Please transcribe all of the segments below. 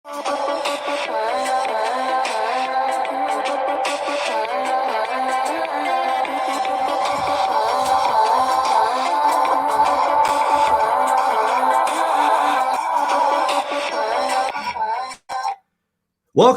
Welcome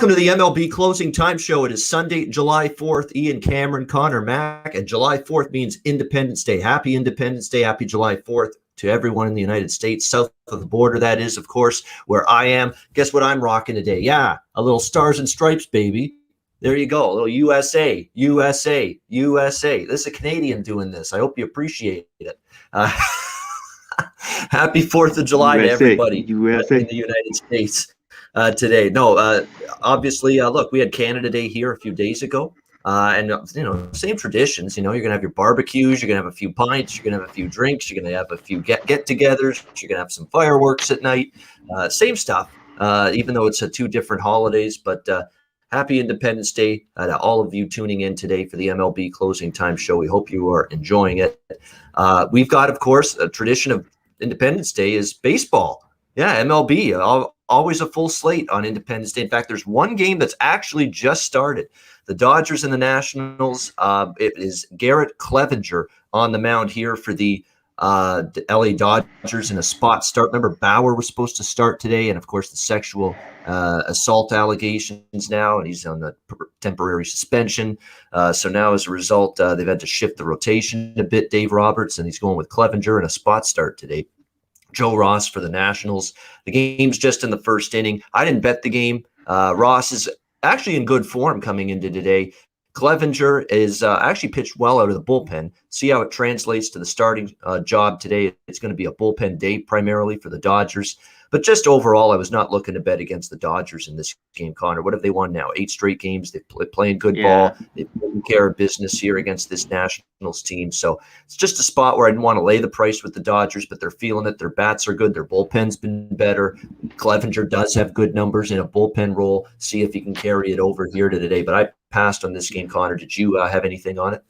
to the MLB Closing Time Show. It is Sunday, July 4th. Ian Cameron, Conor Mack, and July 4th means Independence Day. Happy Independence Day. Happy July 4th to everyone in the United States, south of the border. That is, of course, where I am. Guess what I'm rocking today? Yeah, a little Stars and Stripes, baby. There you go. A little USA, USA, USA. This is a Canadian doing this. I hope you appreciate it. Happy 4th of July to everybody USA. in the United States. Today. Obviously, look, we had Canada Day here a few days ago. Same traditions. You're going to have your barbecues. You're going to have a few pints. You're going to have a few drinks. You're going to have a few get-togethers. You're going to have some fireworks at night. Same stuff, even though it's two different holidays. But happy Independence Day to all of you tuning in today for the MLB Closing Time Show. We hope you are enjoying it. We've got, of course, a tradition of Independence Day is baseball. Yeah, MLB. Always a full slate on Independence Day. In fact, there's one game that's actually just started. The Dodgers and the Nationals. It is Garrett Clevenger on the mound here for the LA Dodgers in a spot start. Remember, Bauer was supposed to start today, and of course, the sexual assault allegations now, and he's on the temporary suspension. So now, as a result, they've had to shift the rotation a bit, Dave Roberts, and he's going with Clevenger in a spot start today. Joe Ross for the Nationals. The game's just in the first inning. I didn't bet the game. Ross is actually in good form coming into today. Clevenger is actually pitched well out of the bullpen. See how it translates to the starting job today. It's going to be a bullpen day primarily for the Dodgers. But just overall, I was not looking to bet against the Dodgers in this game, Conor. What have they won now? 8 straight games. They're playing good ball. They're taking care of business here against this Nationals team. So it's just a spot where I didn't want to lay the price with the Dodgers, but they're feeling it. Their bats are good. Their bullpen's been better. Clevenger does have good numbers in a bullpen role. See if he can carry it over here to today. But I passed on this game, Conor. Did you have anything on it?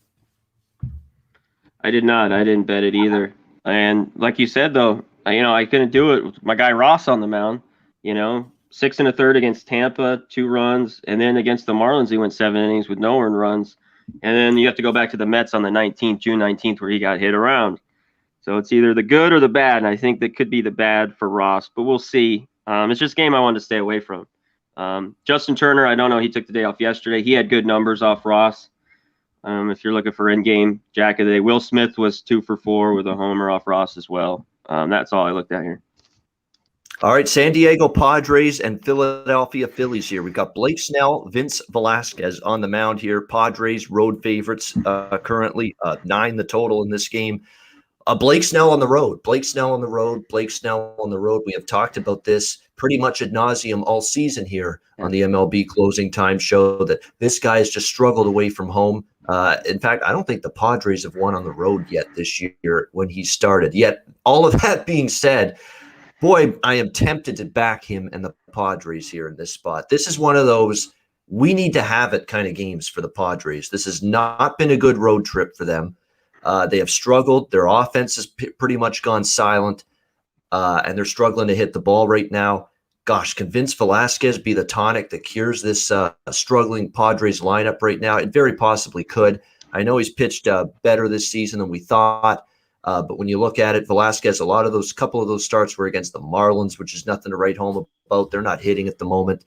I did not. I didn't bet it either. And like you said, though, I couldn't do it with my guy Ross on the mound. 6 1/3 against Tampa, 2 runs, and then against the Marlins, he went 7 innings with no earned runs. And then you have to go back to the Mets on the 19th, June 19th, where he got hit around. So it's either the good or the bad, and I think that could be the bad for Ross, but we'll see. It's just a game I wanted to stay away from. Justin Turner, I don't know. He took the day off yesterday. He had good numbers off Ross. If you're looking for in-game jack of the day, Will Smith was 2 for 4 with a homer off Ross as well. That's all I looked at here. All right, San Diego Padres and Philadelphia Phillies here. We've got Blake Snell, Vince Velasquez on the mound here. Padres road favorites currently, 9 the total in this game. Blake Snell on the road. Blake Snell on the road. Blake Snell on the road. We have talked about this pretty much ad nauseum all season here on the MLB Closing Time Show, that this guy has just struggled away from home. In fact, I don't think the Padres have won on the road yet this year when he started. Yet, all of that being said, boy, I am tempted to back him and the Padres here in this spot. This is one of those we need to have it kind of games for the Padres. This has not been a good road trip for them. They have struggled. Their offense has pretty much gone silent, and they're struggling to hit the ball right now. Gosh, can Vince Velasquez be the tonic that cures this struggling Padres lineup right now? It very possibly could. I know he's pitched better this season than we thought, but when you look at it, Velasquez, couple of those starts were against the Marlins, which is nothing to write home about. They're not hitting at the moment.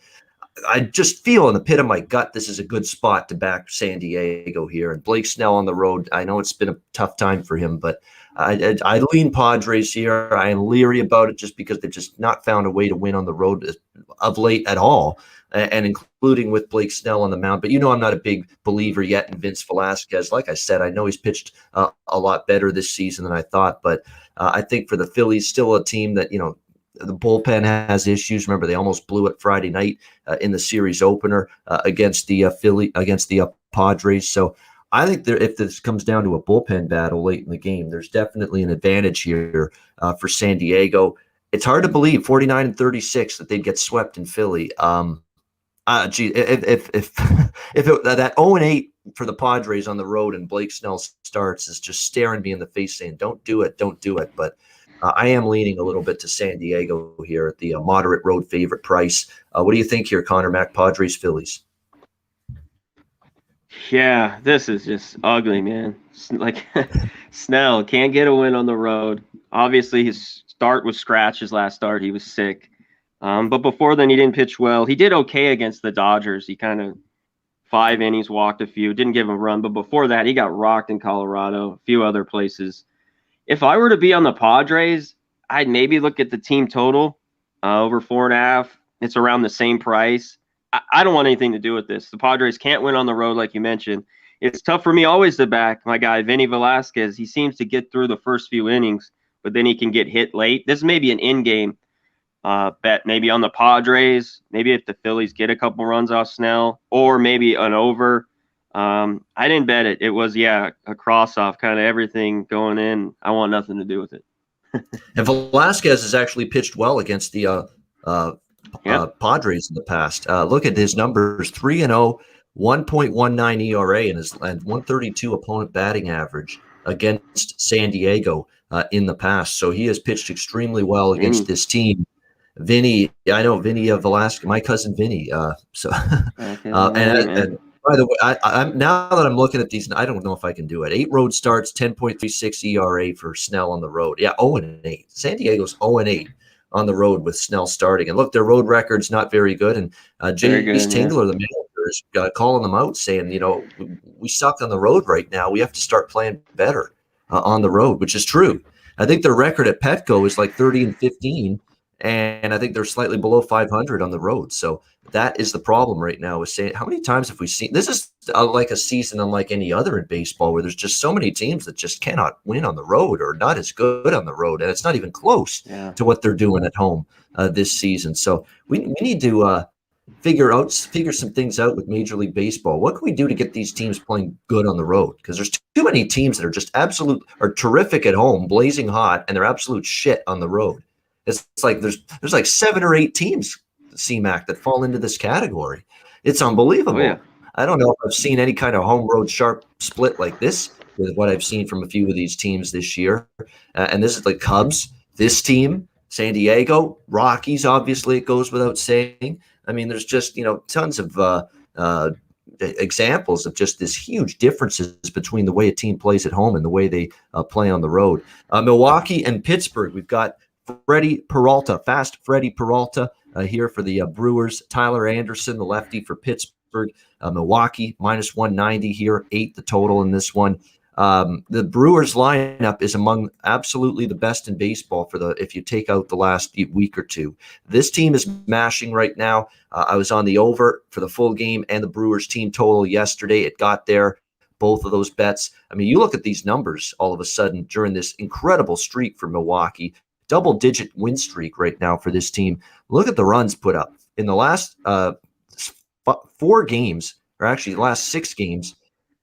I just feel in the pit of my gut this is a good spot to back San Diego here. And Blake Snell on the road, I know it's been a tough time for him, but I lean Padres here. I am leery about it just because they've just not found a way to win on the road of late at all, and including with Blake Snell on the mound. But I'm not a big believer yet in Vince Velasquez. Like I said, I know he's pitched a lot better this season than I thought, but I think for the Phillies, still a team that, the bullpen has issues. Remember, they almost blew it Friday night in the series opener against the Padres. So I think if this comes down to a bullpen battle late in the game, there's definitely an advantage here for San Diego. It's hard to believe 49-36 that they'd get swept in Philly. If that 0-8 for the Padres on the road and Blake Snell starts is just staring me in the face saying, don't do it. But I am leaning a little bit to San Diego here at the moderate road favorite price. What do you think here, Conor Mac, Padres, Phillies? Yeah, this is just ugly, man. Like Snell can't get a win on the road. Obviously, his start was scratched. His last start, he was sick. But before then, he didn't pitch well. He did okay against the Dodgers. He kind of 5 innings, walked a few, didn't give him a run. But before that, he got rocked in Colorado, a few other places. If I were to be on the Padres, I'd maybe look at the team total over 4.5. It's around the same price. I don't want anything to do with this. The Padres can't win on the road, like you mentioned. It's tough for me always to back my guy, Vinny Velasquez. He seems to get through the first few innings, but then he can get hit late. This may be an in-game bet, maybe on the Padres, maybe if the Phillies get a couple runs off Snell, or maybe an over. I didn't bet it. It was, a cross-off, kind of everything going in. I want nothing to do with it. And Velasquez has actually pitched well against the Padres in the past. Look at his numbers: 3-0, 1.19 ERA, and 132 opponent batting average against San Diego in the past. So he has pitched extremely well against this team. Vinny, I know Vinny Velasquez, my cousin Vinny. And by the way, I'm now that I'm looking at these, I don't know if I can do it. 8 road starts, 10.36 ERA for Snell on the road. Yeah, 0-8. San Diego's 0-8 on the road with Snell starting. And look, their road record's not very good. And Jace Tingler, the manager, is calling them out, saying, we suck on the road right now. We have to start playing better on the road, which is true. I think their record at Petco is like 30-15. And I think they're slightly below 500 on the road. So that is the problem right now with saying, how many times have we seen this? Is like a season unlike any other in baseball, where there's just so many teams that just cannot win on the road or not as good on the road. And it's not even close to what they're doing at home this season. So we need to figure some things out with Major League Baseball. What can we do to get these teams playing good on the road? Because there's too many teams that are just are terrific at home, blazing hot, and they're absolute shit on the road. It's like there's like 7 or 8 teams, CMAC, that fall into this category. It's unbelievable. Oh, yeah. I don't know if I've seen any kind of home road sharp split like this with what I've seen from a few of these teams this year. And this is the Cubs, this team, San Diego, Rockies, obviously, it goes without saying. I mean, there's just, tons of examples of just this huge differences between the way a team plays at home and the way they play on the road. Milwaukee and Pittsburgh, we've got Freddie Peralta, fast Freddie Peralta here for the Brewers. Tyler Anderson, the lefty for Pittsburgh. Milwaukee, minus 190 here, 8 the total in this one. The Brewers lineup is among absolutely the best in baseball if you take out the last week or two. This team is mashing right now. I was on the over for the full game and the Brewers team total yesterday. It got there. Both of those bets. I mean, you look at these numbers all of a sudden during this incredible streak for Milwaukee. Double-digit win streak right now for this team. Look at the runs put up in the last 4 games, or actually the last 6 games.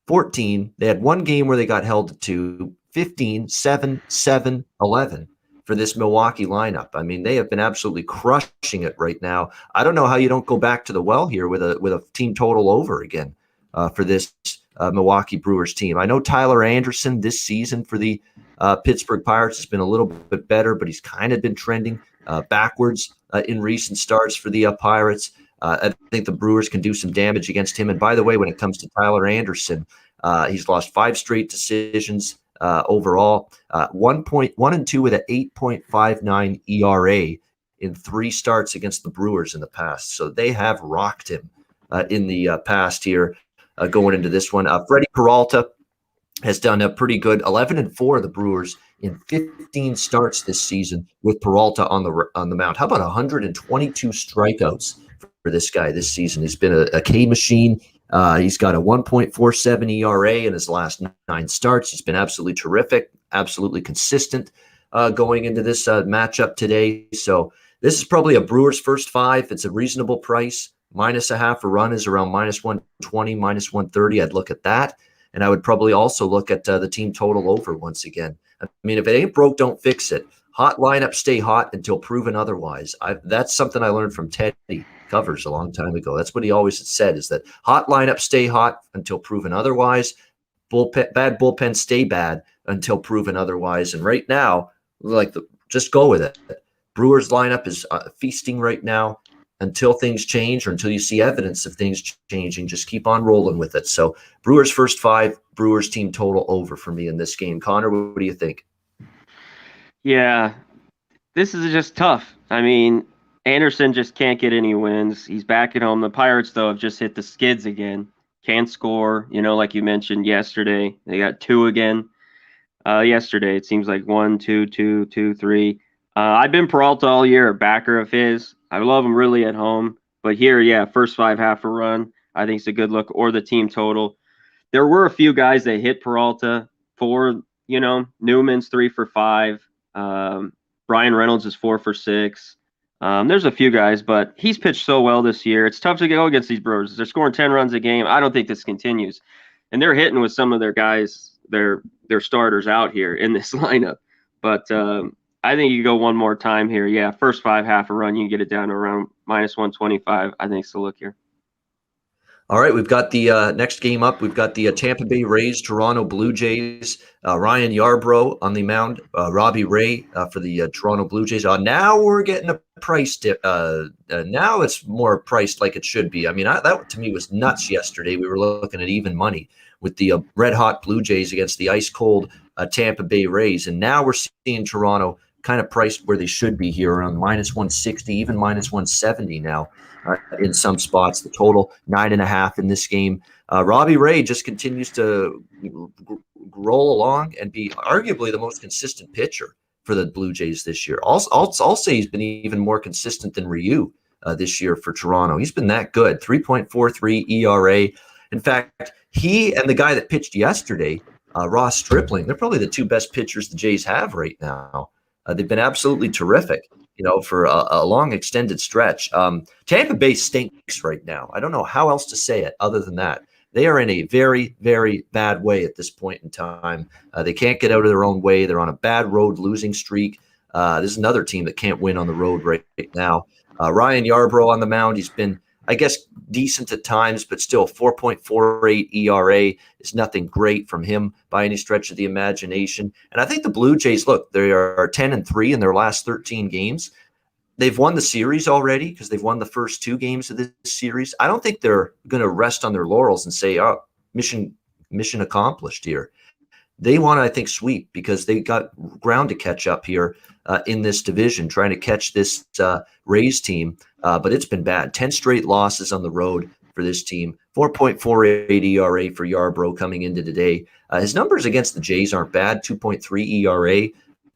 14. They had 1 game where they got held to 2. 15, 7, 7, 11 for this Milwaukee lineup. I mean, they have been absolutely crushing it right now. I don't know how you don't go back to the well here with a team total over again for this Milwaukee Brewers team. I know Tyler Anderson this season for the Pittsburgh Pirates has been a little bit better, but he's kind of been trending backwards in recent starts for the Pirates. I think the Brewers can do some damage against him. And by the way, when it comes to Tyler Anderson, he's lost 5 straight decisions overall. 1-2 with an 8.59 ERA in 3 starts against the Brewers in the past. So they have rocked him in the past here going into this one. Freddie Peralta has done a pretty good 11-4 of the Brewers in 15 starts this season with Peralta on the mound. How about 122 strikeouts for this guy this season? He's been a K machine. He's got a 1.47 ERA in his last 9 starts. He's been absolutely terrific, absolutely consistent going into this matchup today. So this is probably a Brewers first 5. It's a reasonable price. Minus a half a run is around minus 120, minus 130. I'd look at that. And I would probably also look at the team total over once again. I mean, if it ain't broke, don't fix it. Hot lineup, stay hot until proven otherwise. That's something I learned from Teddy Covers a long time ago. That's what he always said, is that hot lineup, stay hot until proven otherwise. Bad bullpen, stay bad until proven otherwise. And right now, like just go with it. Brewers lineup is feasting right now. Until things change or until you see evidence of things changing, just keep on rolling with it. So Brewers first 5, Brewers team total over for me in this game. Connor, what do you think? Yeah, this is just tough. I mean, Anderson just can't get any wins. He's back at home. The Pirates, though, have just hit the skids again. Can't score, like you mentioned yesterday. They got 2 again. Yesterday, it seems like 1, 2, 2, 2, 3. I've been Peralta all year, a backer of his. I love him really at home. But here, yeah, first 5 half a run, I think it's a good look, or the team total. There were a few guys that hit Peralta for, Newman's 3 for 5. Brian Reynolds is 4 for 6. There's a few guys, but he's pitched so well this year. It's tough to go against these Brewers. They're scoring 10 runs a game. I don't think this continues. And they're hitting with some of their guys, their starters out here in this lineup. But I think you go one more time here. Yeah, first 5 half a run, you can get it down to around -125. I think it's the look here. All right, we've got the next game up. We've got the Tampa Bay Rays, Toronto Blue Jays. Ryan Yarbrough on the mound. Robbie Ray for the Toronto Blue Jays. Now we're getting a price dip. Now it's more priced like it should be. I mean, that to me was nuts yesterday. We were looking at even money with the red-hot Blue Jays against the ice-cold Tampa Bay Rays. And now we're seeing Toronto kind of priced where they should be here, around -160, even -170 now. In some spots, the total 9.5 in this game. Robbie Ray just continues to roll along and be arguably the most consistent pitcher for the Blue Jays this year. I'll say he's been even more consistent than Ryu this year for Toronto. He's been that good, 3.43 ERA. In fact, he and the guy that pitched yesterday, Ross Stripling, they're probably the 2 best pitchers the Jays have right now. They've been absolutely terrific. For a long extended stretch. Tampa Bay stinks right now. I don't know how else to say it other than that. They are in a very, very bad way at this point in time. They can't get out of their own way. They're on a bad road losing streak. This is another team that can't win on the road right now. Ryan Yarbrough on the mound. He's been, I guess, decent at times, but still 4.48 ERA is nothing great from him by any stretch of the imagination. And I think the Blue Jays, look, they are 10-3 in their last 13 games. They've won the series already because they've won the first 2 games of this series. I don't think they're going to rest on their laurels and say, oh, mission accomplished here. They want to, I think, sweep because they got ground to catch up here in this division, trying to catch this Rays team. But it's been bad. 10 straight losses on the road for this team. 4.48 ERA for Yarbrough coming into today. His numbers against the Jays aren't bad, 2.3 ERA.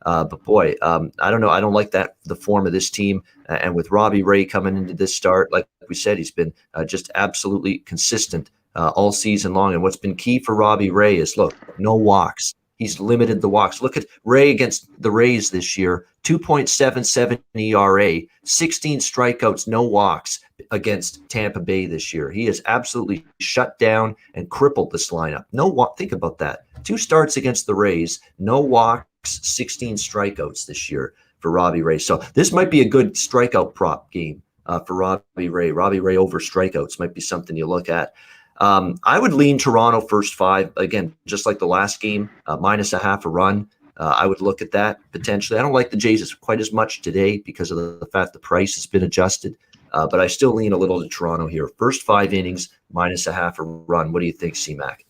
But boy, I don't know. I don't like the form of this team. And with Robbie Ray coming into this start, like we said, he's been just absolutely consistent all season long. And what's been key for Robbie Ray is, look, no walks. He's limited the walks. Look at Ray against the Rays this year, 2.77 ERA, 16 strikeouts, no walks against Tampa Bay this year. He has absolutely shut down and crippled this lineup. No walk. Think about that. 2 starts against the Rays, no walks, 16 strikeouts this year for Robbie Ray. So this might be a good strikeout prop game for Robbie Ray. Robbie Ray over strikeouts might be something you look at. I would lean Toronto first 5, again, just like the last game, -0.5 a run. I would look at that potentially. I don't like the Jays quite as much today because of the fact the price has been adjusted, but I still lean a little to Toronto here. First 5 innings, -0.5 a run. What do you think, C-Mac?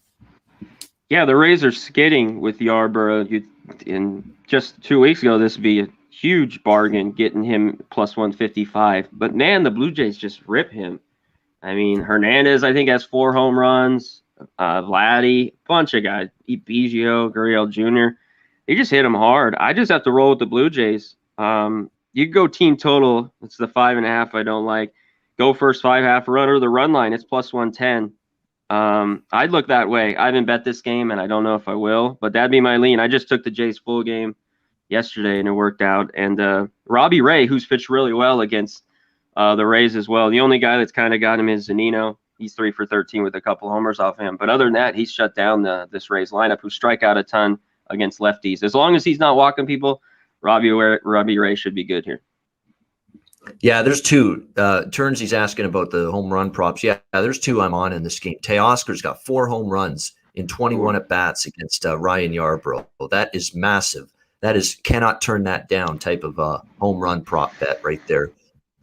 Yeah, the Rays are skidding with Yarbrough. And just 2 weeks ago, this would be a huge bargain getting him +155. But, man, the Blue Jays just rip him. I mean, Hernandez, I think, has 4 home runs. Vladdy, bunch of guys. Biggio, Gurriel Jr. They just hit him hard. I just have to roll with the Blue Jays. You can go team total. It's the 5.5 I don't like. Go first 5 half run or the run line. It's +110. I'd look that way. I haven't bet this game, and I don't know if I will. But that'd be my lean. I just took the Jays full game yesterday, and it worked out. And Robbie Ray, who's pitched really well against the Rays as well. The only guy that's kind of got him is Zunino. He's 3 for 13 with a couple homers off him. But other than that, he's shut down this Rays lineup, who strike out a ton against lefties. As long as he's not walking people, Robbie Ray should be good here. Yeah, there's 2. Turns he's asking about the home run props. Yeah, there's 2 I'm on in this game. Teoscar's got 4 home runs in 21 at-bats against Ryan Yarbrough. That is massive. That is cannot turn that down type of home run prop bet right there.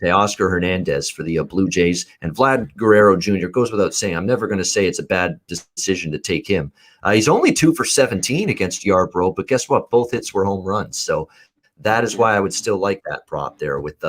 Teoscar Hernandez for the Blue Jays, and Vlad Guerrero Jr. Goes without saying, I'm never going to say it's a bad decision to take him. He's only 2 for 17 against Yarbrough, but guess what? Both hits were home runs. So that is why I would still like that prop there with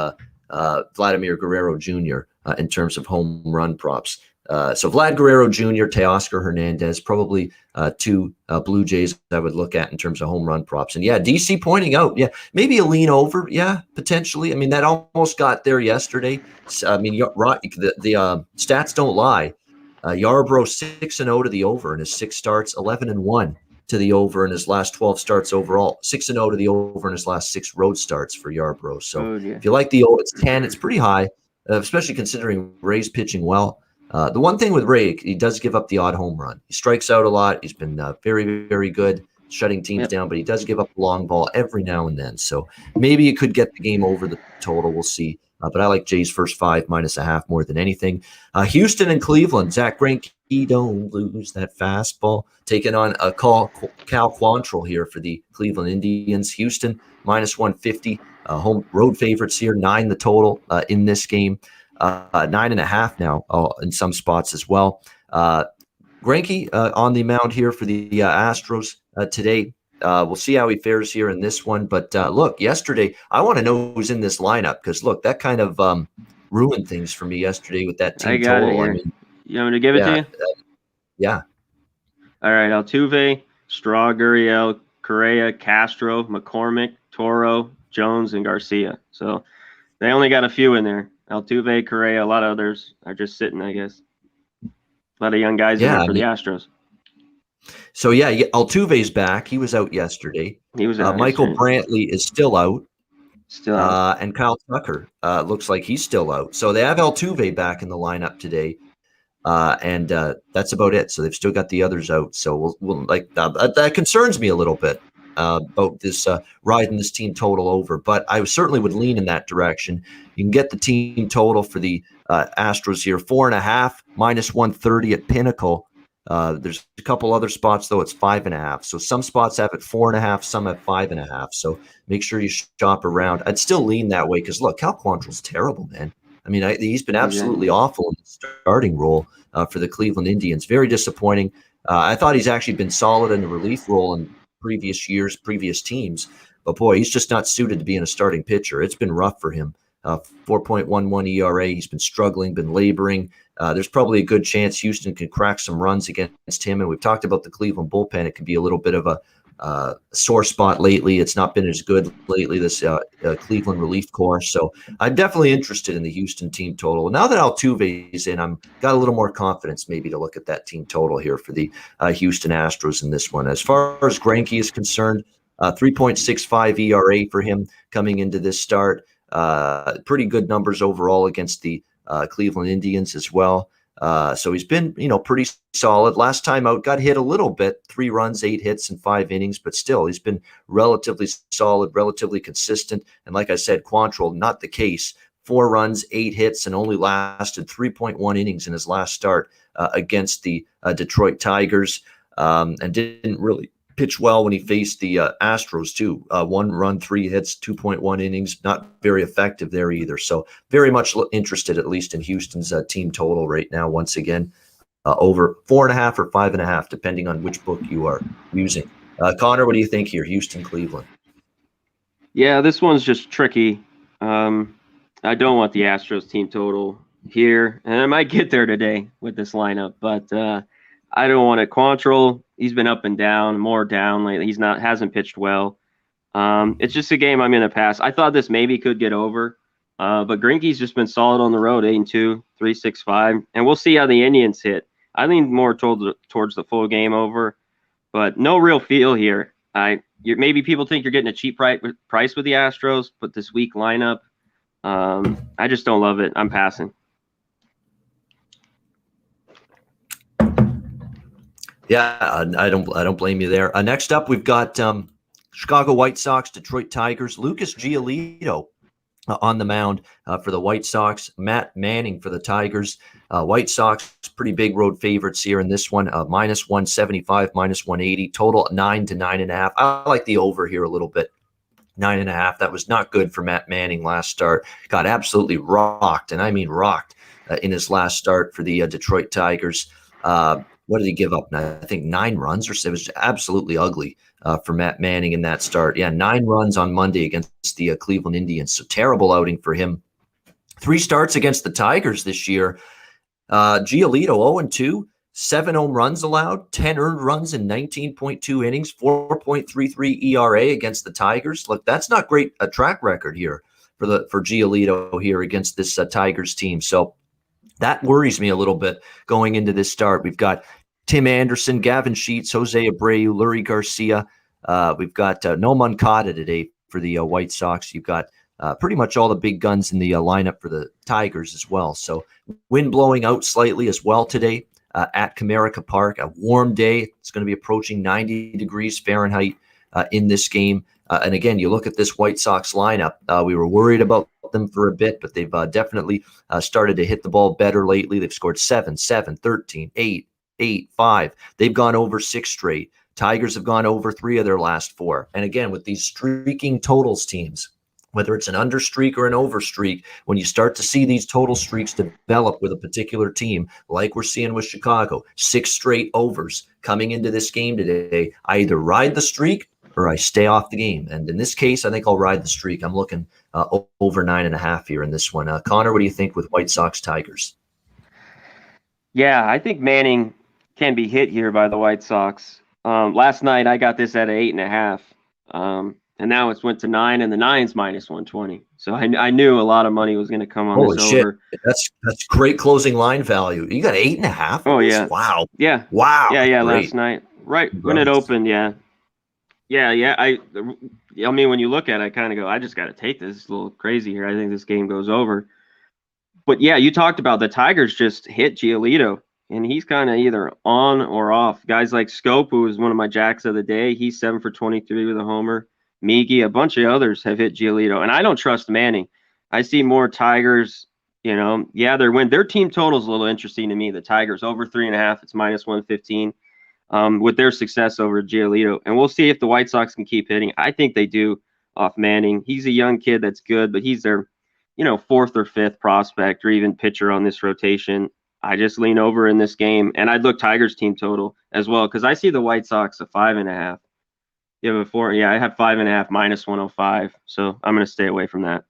Vladimir Guerrero Jr. In terms of home run props. So Vlad Guerrero Jr., Teoscar Hernandez, probably 2 Blue Jays I would look at in terms of home run props. And yeah, DC pointing out, yeah, maybe a lean over, yeah, potentially. I mean, that almost got there yesterday. I mean, the stats don't lie. Yarbrough 6-0 to the over in his 6 starts, 11-1 to the over in his last 12 starts overall, 6-0 to the over in his last 6 road starts for Yarbrough. So if you like the over, it's 10, it's pretty high, especially considering Ray's pitching well. The one thing with Ray, he does give up the odd home run. He strikes out a lot. He's been very, very good shutting teams down, but he does give up a long ball every now and then. So maybe it could get the game over the total. We'll see. But I like Jay's first 5 -0.5 more than anything. Houston and Cleveland. Zach Greinke, don't lose that fastball. Taking on Cal Quantrill here for the Cleveland Indians. Houston -150. Home road favorites here. 9 the total in this game. 9.5 now in some spots as well. Greinke on the mound here for the Astros today. We'll see how he fares here in this one. But look, yesterday, I want to know who's in this lineup because, look, that kind of ruined things for me yesterday with that team total. I mean, you want me to give it to you? Yeah. All right. Altuve, Straw, Gurriel, Correa, Castro, McCormick, Toro, Jones, and Garcia. So they only got a few in there. Altuve, Correa, a lot of others are just sitting, I guess. A lot of young guys in there for the Astros. So, yeah, Altuve's back. He was out yesterday. He was out Michael yesterday. Brantley is still out. Still out. And Kyle Tucker looks like he's still out. So they have Altuve back in the lineup today. And that's about it. So they've still got the others out. So we'll like that concerns me a little bit about this riding this team total over. But I certainly would lean in that direction. You can get the team total for the Astros here, 4.5 -130 at Pinnacle. There's a couple other spots though. It's 5.5. So some spots have it 4.5, some have 5.5. So make sure you shop around. I'd still lean that way because look, Cal Quantrill's terrible, man. I mean, he's been absolutely awful in the starting role for the Cleveland Indians. Very disappointing. I thought he's actually been solid in the relief role in previous years, previous teams. But, boy, he's just not suited to being a starting pitcher. It's been rough for him. 4.11 ERA. He's been struggling, been laboring. There's probably a good chance Houston can crack some runs against him. And we've talked about the Cleveland bullpen. It can be a little bit of a sore spot lately. It's not been as good lately, this Cleveland relief corps. So I'm definitely interested in the Houston team total. Now that Altuve is in, I'm got a little more confidence maybe to look at that team total here for the Houston Astros in this one. As far as Greinke is concerned, 3.65 ERA for him coming into this start. Pretty good numbers overall against the Cleveland Indians as well. So he's been, pretty solid. Last time out, got hit a little bit, 3 runs, 8 hits in 5 innings, but still he's been relatively solid, relatively consistent. And like I said, Quantrill, not the case. 4 runs, 8 hits, and only lasted 3.1 innings in his last start against the Detroit Tigers, and didn't really pitch well when he faced the Astros too. 1 run, 3 hits, 2.1 innings, not very effective there either. So very much interested, at least in Houston's team total right now. Once again, over 4.5 or 5.5, depending on which book you are using. Conor, what do you think here? Houston, Cleveland. Yeah, this one's just tricky. I don't want the Astros team total here, and I might get there today with this lineup, but I don't want it. Quantrill, he's been up and down, more down lately. Hasn't pitched well. It's just a game I'm going to pass. I thought this maybe could get over, but Greinke's just been solid on the road, 8-2, 3.65, and we'll see how the Indians hit. I lean more towards the full game over, but no real feel here. Maybe people think you're getting a cheap price with the Astros, but this weak lineup, I just don't love it. I'm passing. Yeah, I don't blame you there. Next up, we've got Chicago White Sox, Detroit Tigers. Lucas Giolito on the mound for the White Sox. Matt Manning for the Tigers. White Sox, pretty big road favorites here in this one. -175, -180. Total 9 to 9.5. I like the over here a little bit. 9.5. That was not good for Matt Manning last start. Got absolutely rocked, and I mean rocked, in his last start for the Detroit Tigers. What did he give up? I think 9 runs, or so. It was absolutely ugly for Matt Manning in that start. Yeah, 9 runs on Monday against the Cleveland Indians. So terrible outing for him. 3 starts against the Tigers this year. Giolito 0-2, 7 home runs allowed, 10 earned runs in 19.2 innings, 4.33 ERA against the Tigers. Look, that's not great a track record here for Giolito here against this Tigers team. So that worries me a little bit going into this start. We've got Tim Anderson, Gavin Sheets, Jose Abreu, Lurie Garcia. We've got no Moncada today for the White Sox. You've got pretty much all the big guns in the lineup for the Tigers as well. So wind blowing out slightly as well today at Comerica Park. A warm day. It's going to be approaching 90 degrees Fahrenheit in this game. And again, you look at this White Sox lineup. We were worried about them for a bit, but they've definitely started to hit the ball better lately. They've scored 7, 13, 8, 8, 5. They've gone over 6 straight. Tigers have gone over 3 of their last 4. And again, with these streaking totals teams, whether it's an under streak or an over streak, when you start to see these total streaks develop with a particular team, like we're seeing with Chicago, 6 straight overs coming into this game today, I either ride the streak or I stay off the game. And in this case, I think I'll ride the streak. I'm looking over 9.5 here in this one. Conor, what do you think with White Sox Tigers? Yeah, I think Manning can be hit here by the White Sox. Last night I got this at 8.5, and now it's went to 9, and the 9's minus 120. So I knew a lot of money was going to come on Holy this shit. over. That's great closing line value. You got 8.5. Oh yeah, wow. Yeah, wow. Yeah. Great. Last night, right when it opened, yeah. I mean, when you look at it, I kind of go, I just got to take this. It's a little crazy here. I think this game goes over. But yeah, you talked about the Tigers just hit Giolito, and he's kind of either on or off. Guys like Scope, who was one of my jacks of the day, he's 7 for 23 with a homer. Miggy, a bunch of others have hit Giolito, and I don't trust Manning. I see more Tigers. Their team total is a little interesting to me. The Tigers over 3.5, it's minus 115. With their success over Giolito. And we'll see if the White Sox can keep hitting. I think they do off Manning. He's a young kid that's good, but he's their, 4th or 5th prospect or even pitcher on this rotation. I just lean over in this game, and I'd look Tigers team total as well because I see the White Sox at 5.5. You have a 4? Yeah, I have 5.5 minus 105. So I'm going to stay away from that.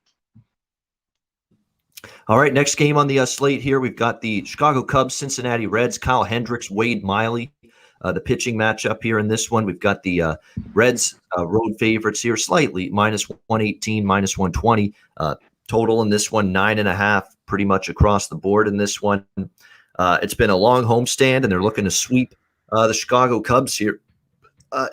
All right, next game on the slate here, we've got the Chicago Cubs, Cincinnati Reds, Kyle Hendricks, Wade Miley. The pitching matchup here in this one, we've got the Reds road favorites here, slightly minus 118, minus 120. Total in this one, 9.5, pretty much across the board in this one. It's been a long homestand, and they're looking to sweep the Chicago Cubs here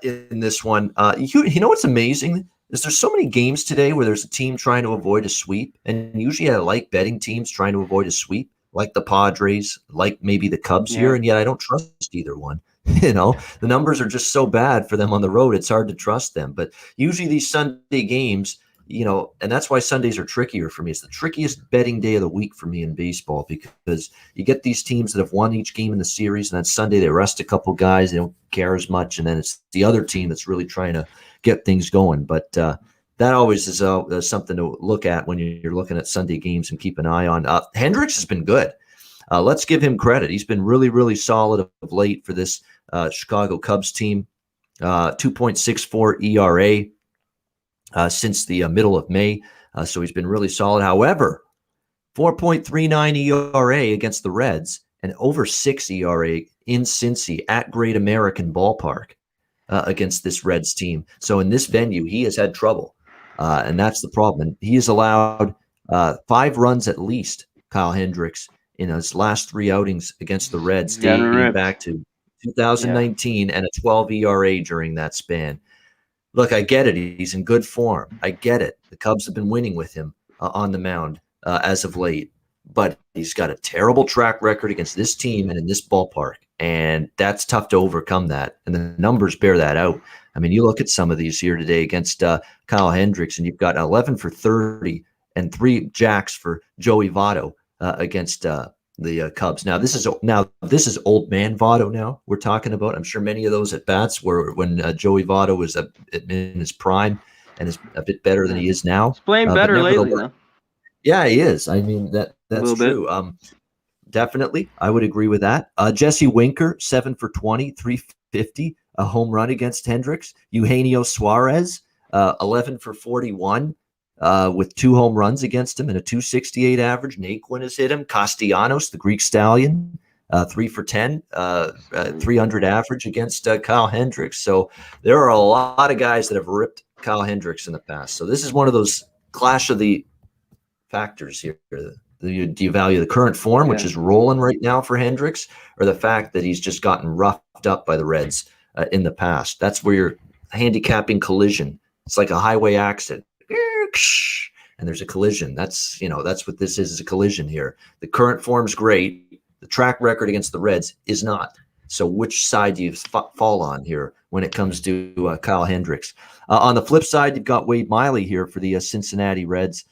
in this one. You know what's amazing is there's so many games today where there's a team trying to avoid a sweep, and usually I like betting teams trying to avoid a sweep, like the Padres, like maybe the Cubs here, and yet I don't trust either one. The numbers are just so bad for them on the road. It's hard to trust them. But usually these Sunday games, and that's why Sundays are trickier for me. It's the trickiest betting day of the week for me in baseball because you get these teams that have won each game in the series, and then Sunday they rest a couple guys. They don't care as much. And then it's the other team that's really trying to get things going. But that always is something to look at when you're looking at Sunday games and keep an eye on. Hendricks has been good. Let's give him credit. He's been really, really solid of late for this Chicago Cubs team. 2.64 ERA since the middle of May. So he's been really solid. However, 4.39 ERA against the Reds and over 6 ERA in Cincy at Great American Ballpark against this Reds team. So in this venue, he has had trouble. And that's the problem. And he has allowed 5 runs at least, Kyle Hendricks, in his last 3 outings against the Reds, dating back to 2019 and a 12 ERA during that span. Look, I get it. He's in good form. I get it. The Cubs have been winning with him on the mound as of late, but he's got a terrible track record against this team and in this ballpark, and that's tough to overcome that, and the numbers bear that out. I mean, you look at some of these here today against Kyle Hendricks, and you've got 11 for 30 and 3 jacks for Joey Votto against the Cubs. Now this is old man Votto. Now we're talking about. I'm sure many of those at bats were when Joey Votto was in his prime. and is a bit better than he is now. He's playing But better lately, nevertheless, though. yeah, he is. I mean, A that's little bit. true. Definitely, I would agree with that. Jesse Winker, 7 for 20, 350, a home run against Hendricks. Eugenio Suarez, 11 for 41, with 2 home runs against him and a 268 average. Naquin has hit him. Castellanos, the Greek stallion, 3 for 10, 300 average against Kyle Hendricks. So there are a lot of guys that have ripped Kyle Hendricks in the past. So this is one of those clash of the factors here. Do you value the current form, which is rolling right now for Hendricks, or the fact that he's just gotten roughed up by the Reds in the past? That's where you're handicapping collision. It's like a highway accident, and there's a collision. That's what this is a collision here. The current form's great. The track record against the Reds is not. So which side do you fall on here when it comes to Kyle Hendricks? On the flip side, you've got Wade Miley here for the Cincinnati Reds.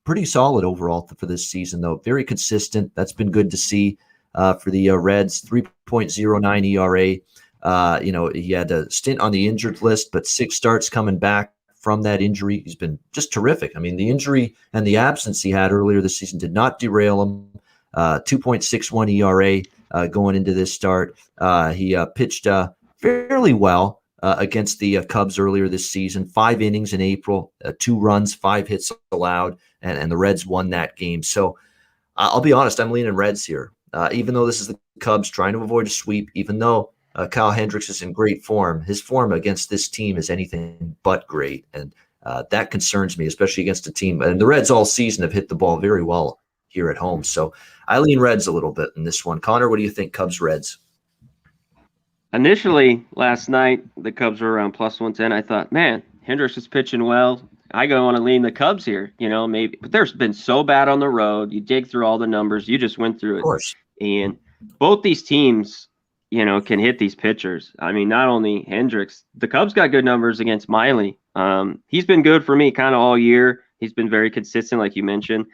Pretty solid overall for this season, though. Very consistent. That's been good to see for the Reds. 3.09 ERA. He had a stint on the injured list, but 6 starts coming back from that injury. He's been just terrific. I mean, the injury and the absence he had earlier this season did not derail him. 2.61 ERA going into this start. He pitched fairly well against the Cubs earlier this season. 5 innings in April, 2 runs, 5 hits allowed, and the Reds won that game. So I'll be honest, I'm leaning Reds here. Even though this is the Cubs trying to avoid a sweep, even though Kyle Hendricks is in great form, his form against this team is anything but great. And that concerns me, especially against a team. And the Reds all season have hit the ball very well here at home. So I lean Reds a little bit in this one. Connor, what do you think, Cubs Reds? Initially, last night, the Cubs were around plus 110. I thought, man, Hendricks is pitching well. I go want to lean the Cubs here, maybe. But there's been so bad on the road. You dig through all the numbers. You just went through it. Of course. And both these teams, can hit these pitchers. I mean, not only Hendricks. The Cubs got good numbers against Miley. He's been good for me kind of all year. He's been very consistent, like you mentioned.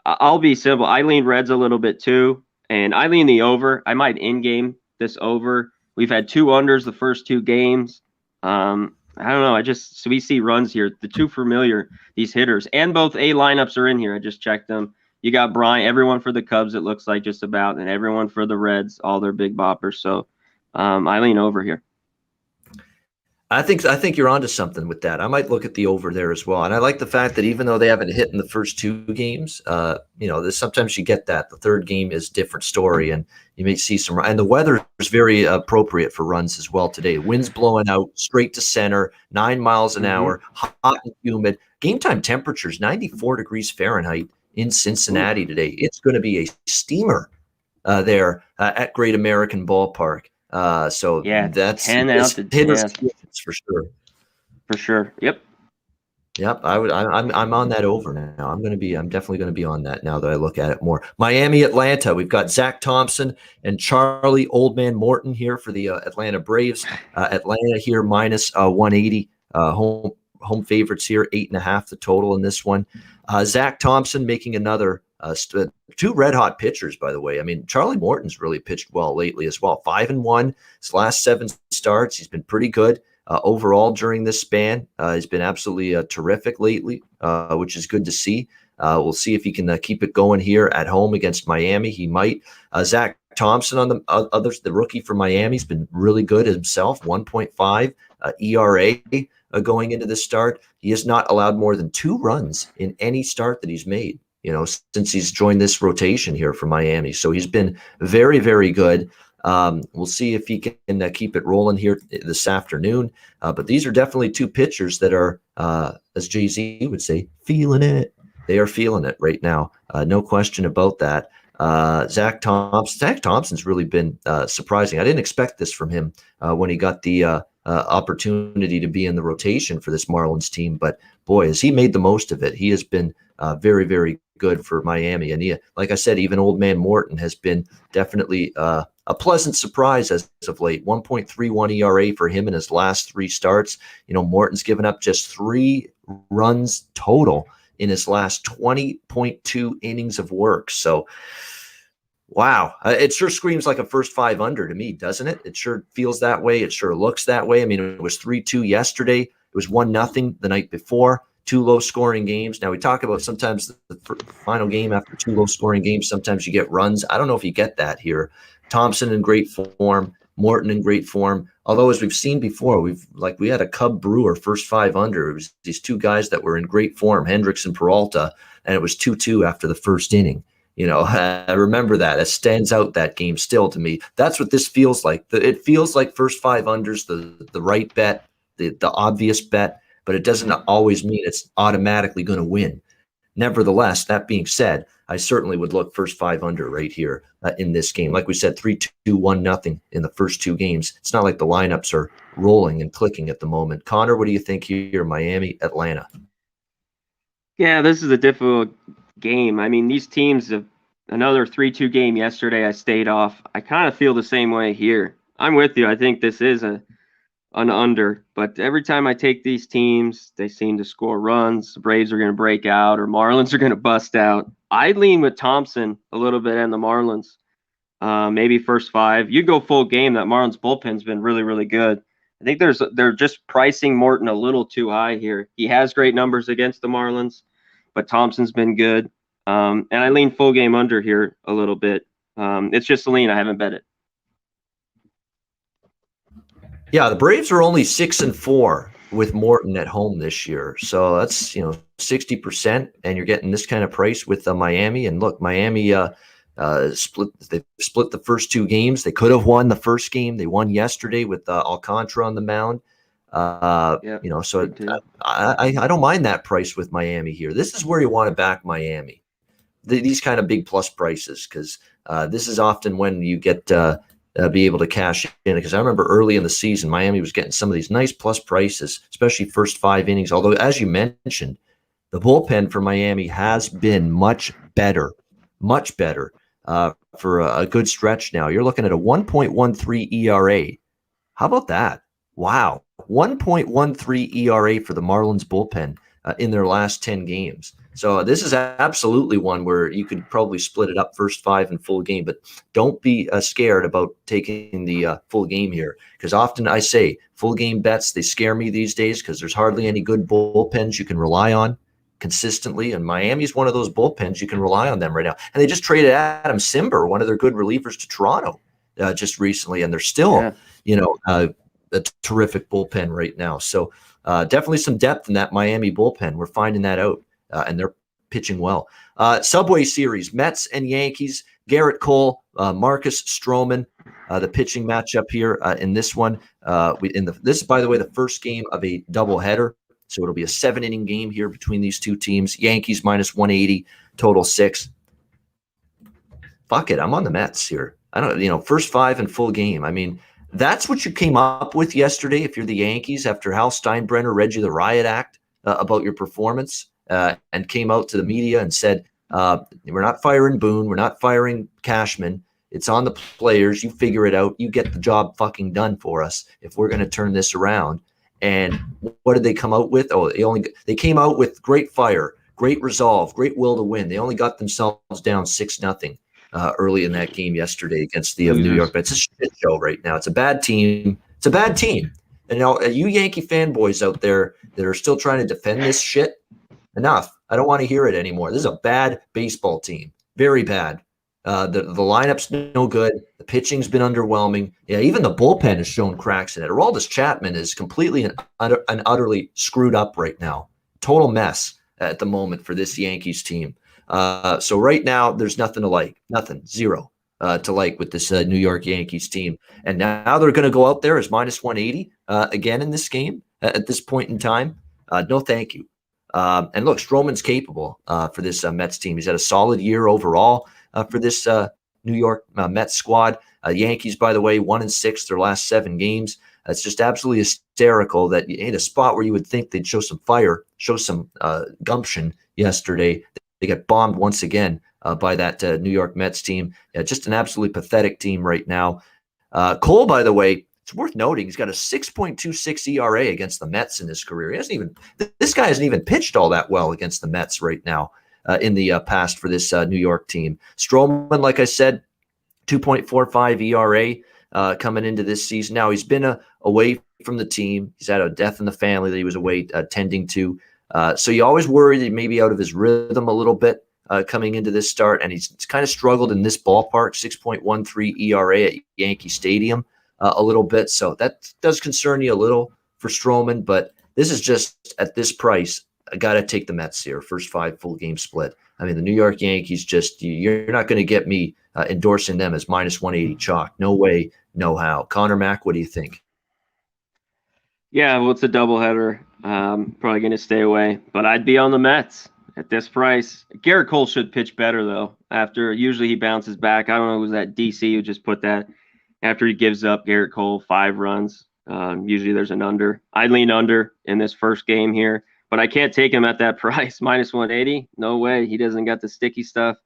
I'll be simple. I lean Reds a little bit too, and I lean the over. I might in-game this over. We've had 2 unders the first 2 games. I don't know. So we see runs here. The 2 familiar, these hitters, and both A lineups are in here. I just checked them. You got Brian, everyone for the Cubs, it looks like just about, and everyone for the Reds, all their big boppers. So I lean over here. I think you're onto something with that. I might look at the over there as well. And I like the fact that even though they haven't hit in the first 2 games, sometimes you get that. The third game is a different story, and you may see some. And the weather is very appropriate for runs as well today. Winds blowing out straight to center, 9 miles an hour, hot and humid. Game time temperatures 94 degrees Fahrenheit in Cincinnati today. It's going to be a steamer there at Great American Ballpark. So yeah, that's 10 out to 10 for sure. For sure. Yep. I'm on that over now. I'm definitely going to be on that now that I look at it more. Miami, Atlanta. We've got Zach Thompson and Charlie Old Man Morton here for the Atlanta Braves. Atlanta here minus 180. Home favorites here, 8.5 the total in this one. Zach Thompson making another 2 red hot pitchers, by the way. I mean, Charlie Morton's really pitched well lately as well. 5-1 his last 7 starts. He's been pretty good overall during this span. He's been absolutely terrific lately, which is good to see. We'll see if he can keep it going here at home against Miami. He might. Zach Thompson on the others, the rookie from Miami's been really good himself. 1.5 ERA going into this start. He has not allowed more than 2 runs in any start that he's made, since he's joined this rotation here for Miami. So he's been very, very good. We'll see if he can keep it rolling here this afternoon. But these are definitely 2 pitchers that are, as Jay-Z would say, feeling it. They are feeling it right now. No question about that. Zach Thompson's really been surprising. I didn't expect this from him when he got the opportunity to be in the rotation for this Marlins team. But boy, has he made the most of it. He has been very, very good for Miami. And he, like I said, even Old Man Morton has been definitely a pleasant surprise as of late. 1.31 ERA for him in his last 3 starts. Morton's given up just 3 runs total in his last 20.2 innings of work. So, wow. It sure screams like a first 5 under to me, doesn't it? It sure feels that way. It sure looks that way. I mean, it was 3-2 yesterday. It was 1-0 the night before. 2 low-scoring games. Now, we talk about sometimes the final game after 2 low-scoring games, sometimes you get runs. I don't know if you get that here. Thompson in great form. Morton in great form. Although, as we've seen before, we had a Cub Brewer first 5 under. It was these 2 guys that were in great form, Hendricks and Peralta, and it was 2-2 after the first inning. I remember that. It stands out, that game, still to me. That's what this feels like. It feels like first 5 unders, the right bet, the obvious bet, but it doesn't always mean it's automatically going to win. Nevertheless, that being said, I certainly would look first 5 under right here in this game. Like we said, 3-2, 1-0 in the first 2 games. It's not like the lineups are rolling and clicking at the moment. Conor, what do you think here? Miami, Atlanta. Yeah, this is a difficult game. I mean, these teams have another 3-2 game yesterday. I stayed off. I kind of feel the same way here. I'm with you. I think this is an under, but every time I take these teams, they seem to score runs. The Braves are going to break out, or Marlins are going to bust out. I lean with Thompson a little bit and the Marlins. Maybe first 5. You go full game. That Marlins bullpen's been really, really good. I think they're just pricing Morton a little too high here. He has great numbers against the Marlins, but Thompson's been good. And I lean full game under here a little bit. It's just a lean. I haven't bet it. Yeah, the Braves are only 6-4 with Morton at home this year. So that's 60%, and you're getting this kind of price with Miami. And look, Miami split the first 2 games. They could have won the first game. They won yesterday with Alcantara on the mound. So I don't mind that price with Miami here. This is where you want to back Miami. These kind of big plus prices, because this is often when you get be able to cash in, because I remember early in the season, Miami was getting some of these nice plus prices, especially first 5 innings. Although, as you mentioned, the bullpen for Miami has been much better for a good stretch now. You're looking at a 1.13 ERA. How about that? Wow. 1.13 ERA for the Marlins bullpen in their last 10 games. So this is absolutely one where you could probably split it up first 5 and full game, but don't be scared about taking the full game here, because often I say full game bets, they scare me these days because there's hardly any good bullpens you can rely on consistently, and Miami's one of those bullpens you can rely on them right now. And they just traded Adam Simber, one of their good relievers, to Toronto just recently, and they're still, a terrific bullpen right now. So definitely some depth in that Miami bullpen. We're finding that out. And they're pitching well. Subway Series, Mets and Yankees, Garrett Cole, Marcus Stroman, the pitching matchup here in this one. This is, by the way, the first game of a doubleheader, so it'll be a 7-inning game here between these 2 teams. Yankees minus 180, total 6. Fuck it, I'm on the Mets here. I don't, first 5 and full game. I mean, that's what you came up with yesterday if you're the Yankees after Hal Steinbrenner read you the riot act about your performance. And came out to the media and said, we're not firing Boone. We're not firing Cashman. It's on the players. You figure it out. You get the job fucking done for us if we're going to turn this around. And what did they come out with? Oh, they came out with great fire, great resolve, great will to win. They only got themselves down 6-0 early in that game yesterday against the New York Mets. It's a shit show right now. It's a bad team. And you Yankee fanboys out there that are still trying to defend this shit, enough. I don't want to hear it anymore. This is a bad baseball team. Very bad. The lineup's no good. The pitching's been underwhelming. Yeah, even the bullpen has shown cracks in it. Aroldis Chapman is completely and utterly screwed up right now. Total mess at the moment for this Yankees team. So right now, there's nothing to like. Nothing. Zero to like with this New York Yankees team. And now they're going to go out there as minus 180 again in this game at this point in time. No, thank you. And look, Stroman's capable for this Mets team. He's had a solid year overall for this New York Mets squad. Yankees, by the way, 1-6 their last 7 games. It's just absolutely hysterical that in a spot where you would think they'd show some fire, show some gumption yesterday, they got bombed once again by that New York Mets team. Just an absolutely pathetic team right now. Cole, by the way, it's worth noting he's got a 6.26 ERA against the Mets in his career. This guy hasn't even pitched all that well against the Mets right now in the past for this New York team. Stroman, like I said, 2.45 ERA coming into this season. Now, he's been a away from the team. He's had a death in the family that he was away tending to. So you always worry that he may be out of his rhythm a little bit coming into this start, and he's kind of struggled in this ballpark, 6.13 ERA at Yankee Stadium a little bit. So that does concern you a little for Stroman, but this is just at this price. I got to take the Mets here, first 5 full game split. I mean, the New York Yankees, just you're not going to get me endorsing them as minus 180 chalk. No way, no how. Connor Mack, what do you think? Yeah, well, it's a doubleheader. Probably going to stay away, but I'd be on the Mets at this price. Garrett Cole should pitch better, though. Usually he bounces back. I don't know, was that DC who just put that after he gives up Garrett Cole 5 runs? Usually there's an under. I lean under in this first game here, but I can't take him at that price, minus 180. No way. He doesn't got the sticky stuff.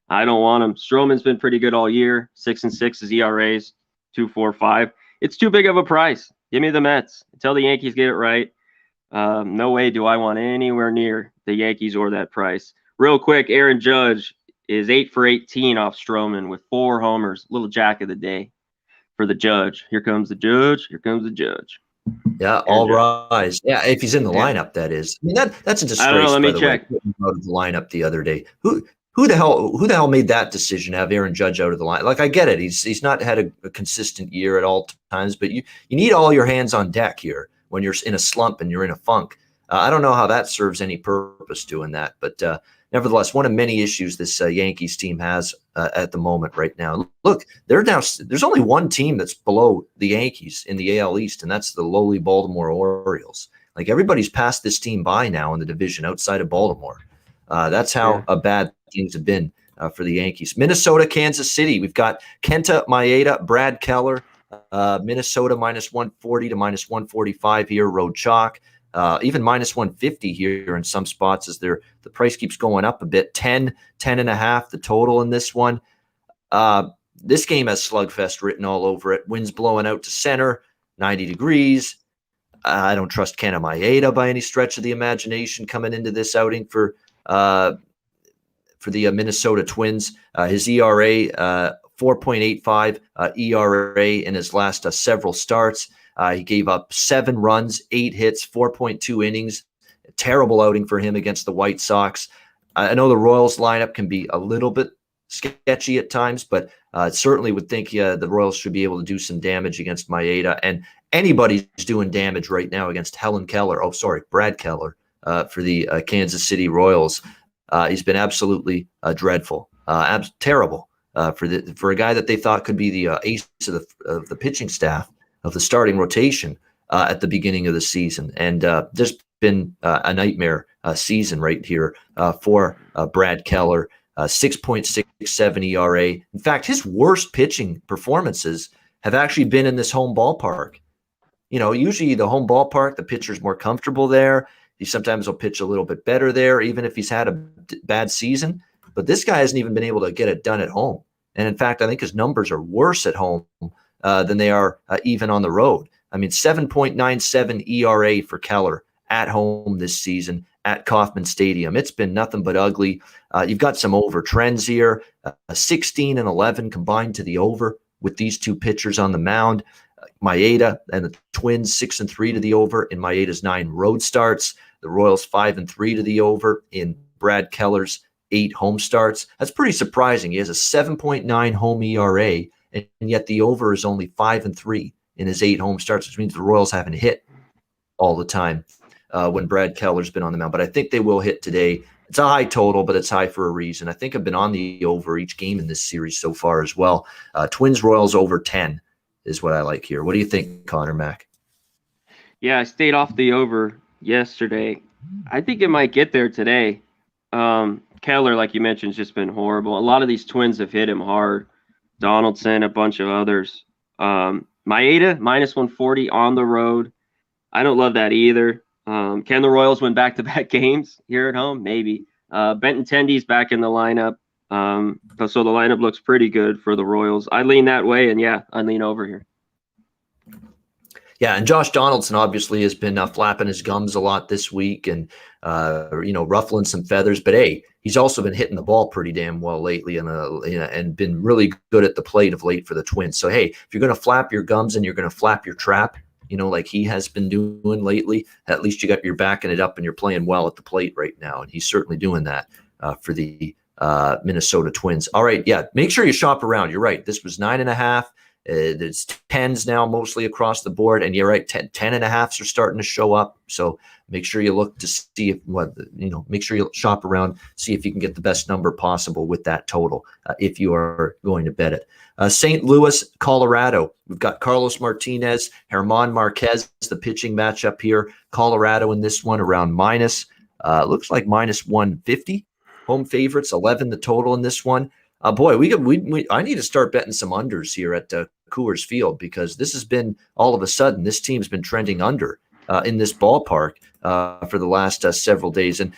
I don't want him. Stroman's been pretty good all year. 6-6 is ERAs, 2.45. It's too big of a price. Give me the Mets until the Yankees get it right. No way do I want anywhere near the Yankees or that price. Real quick, Aaron Judge is 8 for 18 off Stroman with 4 homers. Little jack of the day for the Judge. Here comes the Judge. Here comes the Judge. Yeah, all rise. Yeah, if he's in the lineup, that is. I mean, that's a disgrace. I don't know, let me by the check. way, out of the lineup the other day. Who the hell made that decision to have Aaron Judge out of the line? Like, I get it. He's not had a consistent year at all times, but you need all your hands on deck here when you're in a slump and you're in a funk. I don't know how that serves any purpose doing that, but nevertheless, one of many issues this Yankees team has at the moment right now. Look, there's only one team that's below the Yankees in the AL East, and that's the lowly Baltimore Orioles. Like, everybody's passed this team by now in the division outside of Baltimore. That's how bad things have been for the Yankees. Minnesota, Kansas City. We've got Kenta Maeda, Brad Keller. Minnesota minus 140 to minus 145 here, road chalk. Even minus 150 here in some spots as the price keeps going up a bit. 10 and a half, the total in this one. This game has slugfest written all over it. Winds blowing out to center, 90 degrees. I don't trust Kenta Maeda by any stretch of the imagination coming into this outing for the Minnesota Twins. His ERA, 4.85 ERA in his last several starts. He gave up 7 runs, 8 hits, 4.2 innings. A terrible outing for him against the White Sox. I know the Royals lineup can be a little bit sketchy at times, but certainly would think the Royals should be able to do some damage against Maeda. And anybody's doing damage right now against Brad Keller for the Kansas City Royals. He's been absolutely dreadful, terrible for a guy that they thought could be the ace of the pitching staff of the starting rotation at the beginning of the season. And just been a nightmare season right here for Brad Keller. 6.67 ERA. In fact, his worst pitching performances have actually been in this home ballpark. You know, usually the home ballpark, the pitcher's more comfortable there. He sometimes will pitch a little bit better there, even if he's had a bad season. But this guy hasn't even been able to get it done at home. And in fact, I think his numbers are worse at home than they are even on the road. I mean, 7.97 ERA for Keller at home this season at Kauffman Stadium. It's been nothing but ugly. You've got some over trends here, 16 and 11 combined to the over with these two pitchers on the mound. Maeda and the Twins 6-3 to the over in Maeda's 9 road starts. The Royals 5-3 to the over in Brad Keller's 8 home starts. That's pretty surprising. He has a 7.9 home ERA, and yet the over is only 5-3 in his 8 home starts, which means the Royals haven't hit all the time when Brad Keller's been on the mound. But I think they will hit today. It's a high total, but it's high for a reason. I think I've been on the over each game in this series so far as well. Twins Royals over 10 is what I like here. What do you think, Connor Mack? Yeah, I stayed off the over yesterday. I think it might get there today. Keller, like you mentioned, has just been horrible. A lot of these Twins have hit him hard. Donaldson, a bunch of others. Maeda, minus 140 on the road. I don't love that either. Can the Royals win back-to-back games here at home? Maybe. Benton Tendy's back in the lineup. So the lineup looks pretty good for the Royals. I lean that way, and yeah, I lean over here. Yeah, and Josh Donaldson obviously has been flapping his gums a lot this week and, ruffling some feathers. But, hey, he's also been hitting the ball pretty damn well lately and been really good at the plate of late for the Twins. So, hey, if you're going to flap your gums and you're going to flap your trap, like he has been doing lately. At least you're backing it up and you're playing well at the plate right now. And he's certainly doing that for the Minnesota Twins. All right. Yeah. Make sure you shop around. You're right. This was 9.5. There's 10s now mostly across the board. And you're right. 10.5s are starting to show up. So make sure you look to see make sure you shop around, see if you can get the best number possible with that total if you are going to bet it. St. Louis, Colorado. We've got Carlos Martinez, German Marquez, the pitching matchup here. Colorado in this one around looks like minus 150. Home favorites, 11 the total in this one. I need to start betting some unders here at Coors Field, because this has been all of a sudden, this team's been trending under in this ballpark for the last several days. And,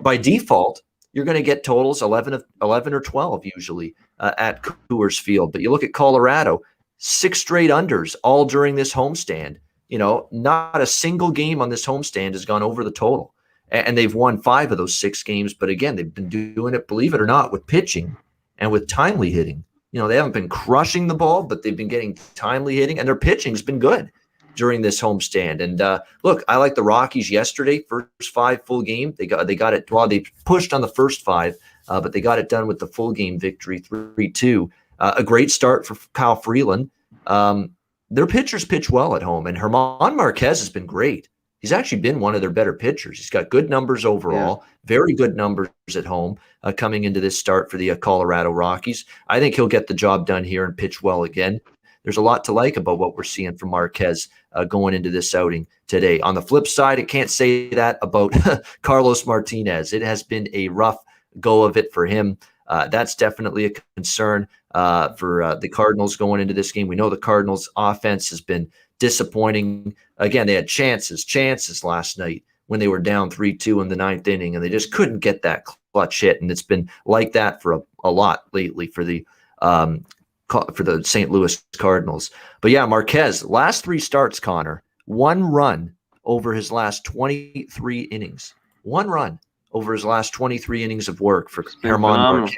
by default, you're going to get totals 11 or 12 usually at Coors Field. But you look at Colorado, 6 straight unders all during this homestand. Not a single game on this homestand has gone over the total. And they've won 5 of those 6 games. But again, they've been doing it, believe it or not, with pitching and with timely hitting. They haven't been crushing the ball, but they've been getting timely hitting, and their pitching's been good during this homestand. And look, I like the Rockies yesterday, first 5 full game. They got it. Well, they pushed on the first 5, but they got it done with the full game victory, 3-2. A great start for Kyle Freeland. Their pitchers pitch well at home, and German Marquez has been great. He's actually been one of their better pitchers. He's got good numbers overall, very good numbers at home coming into this start for the Colorado Rockies. I think he'll get the job done here and pitch well again. There's a lot to like about what we're seeing from Marquez going into this outing today. On the flip side, I can't say that about Carlos Martinez. It has been a rough go of it for him. That's definitely a concern for the Cardinals going into this game. We know the Cardinals' offense has been disappointing. Again, they had chances last night when they were down 3-2 in the 9th inning, and they just couldn't get that clutch hit. And it's been like that for a lot lately for the St. Louis Cardinals. But yeah, Marquez, last 3 starts, Connor, 1 run over his last 23 innings. 1 run over his last 23 innings of work for German Marquez.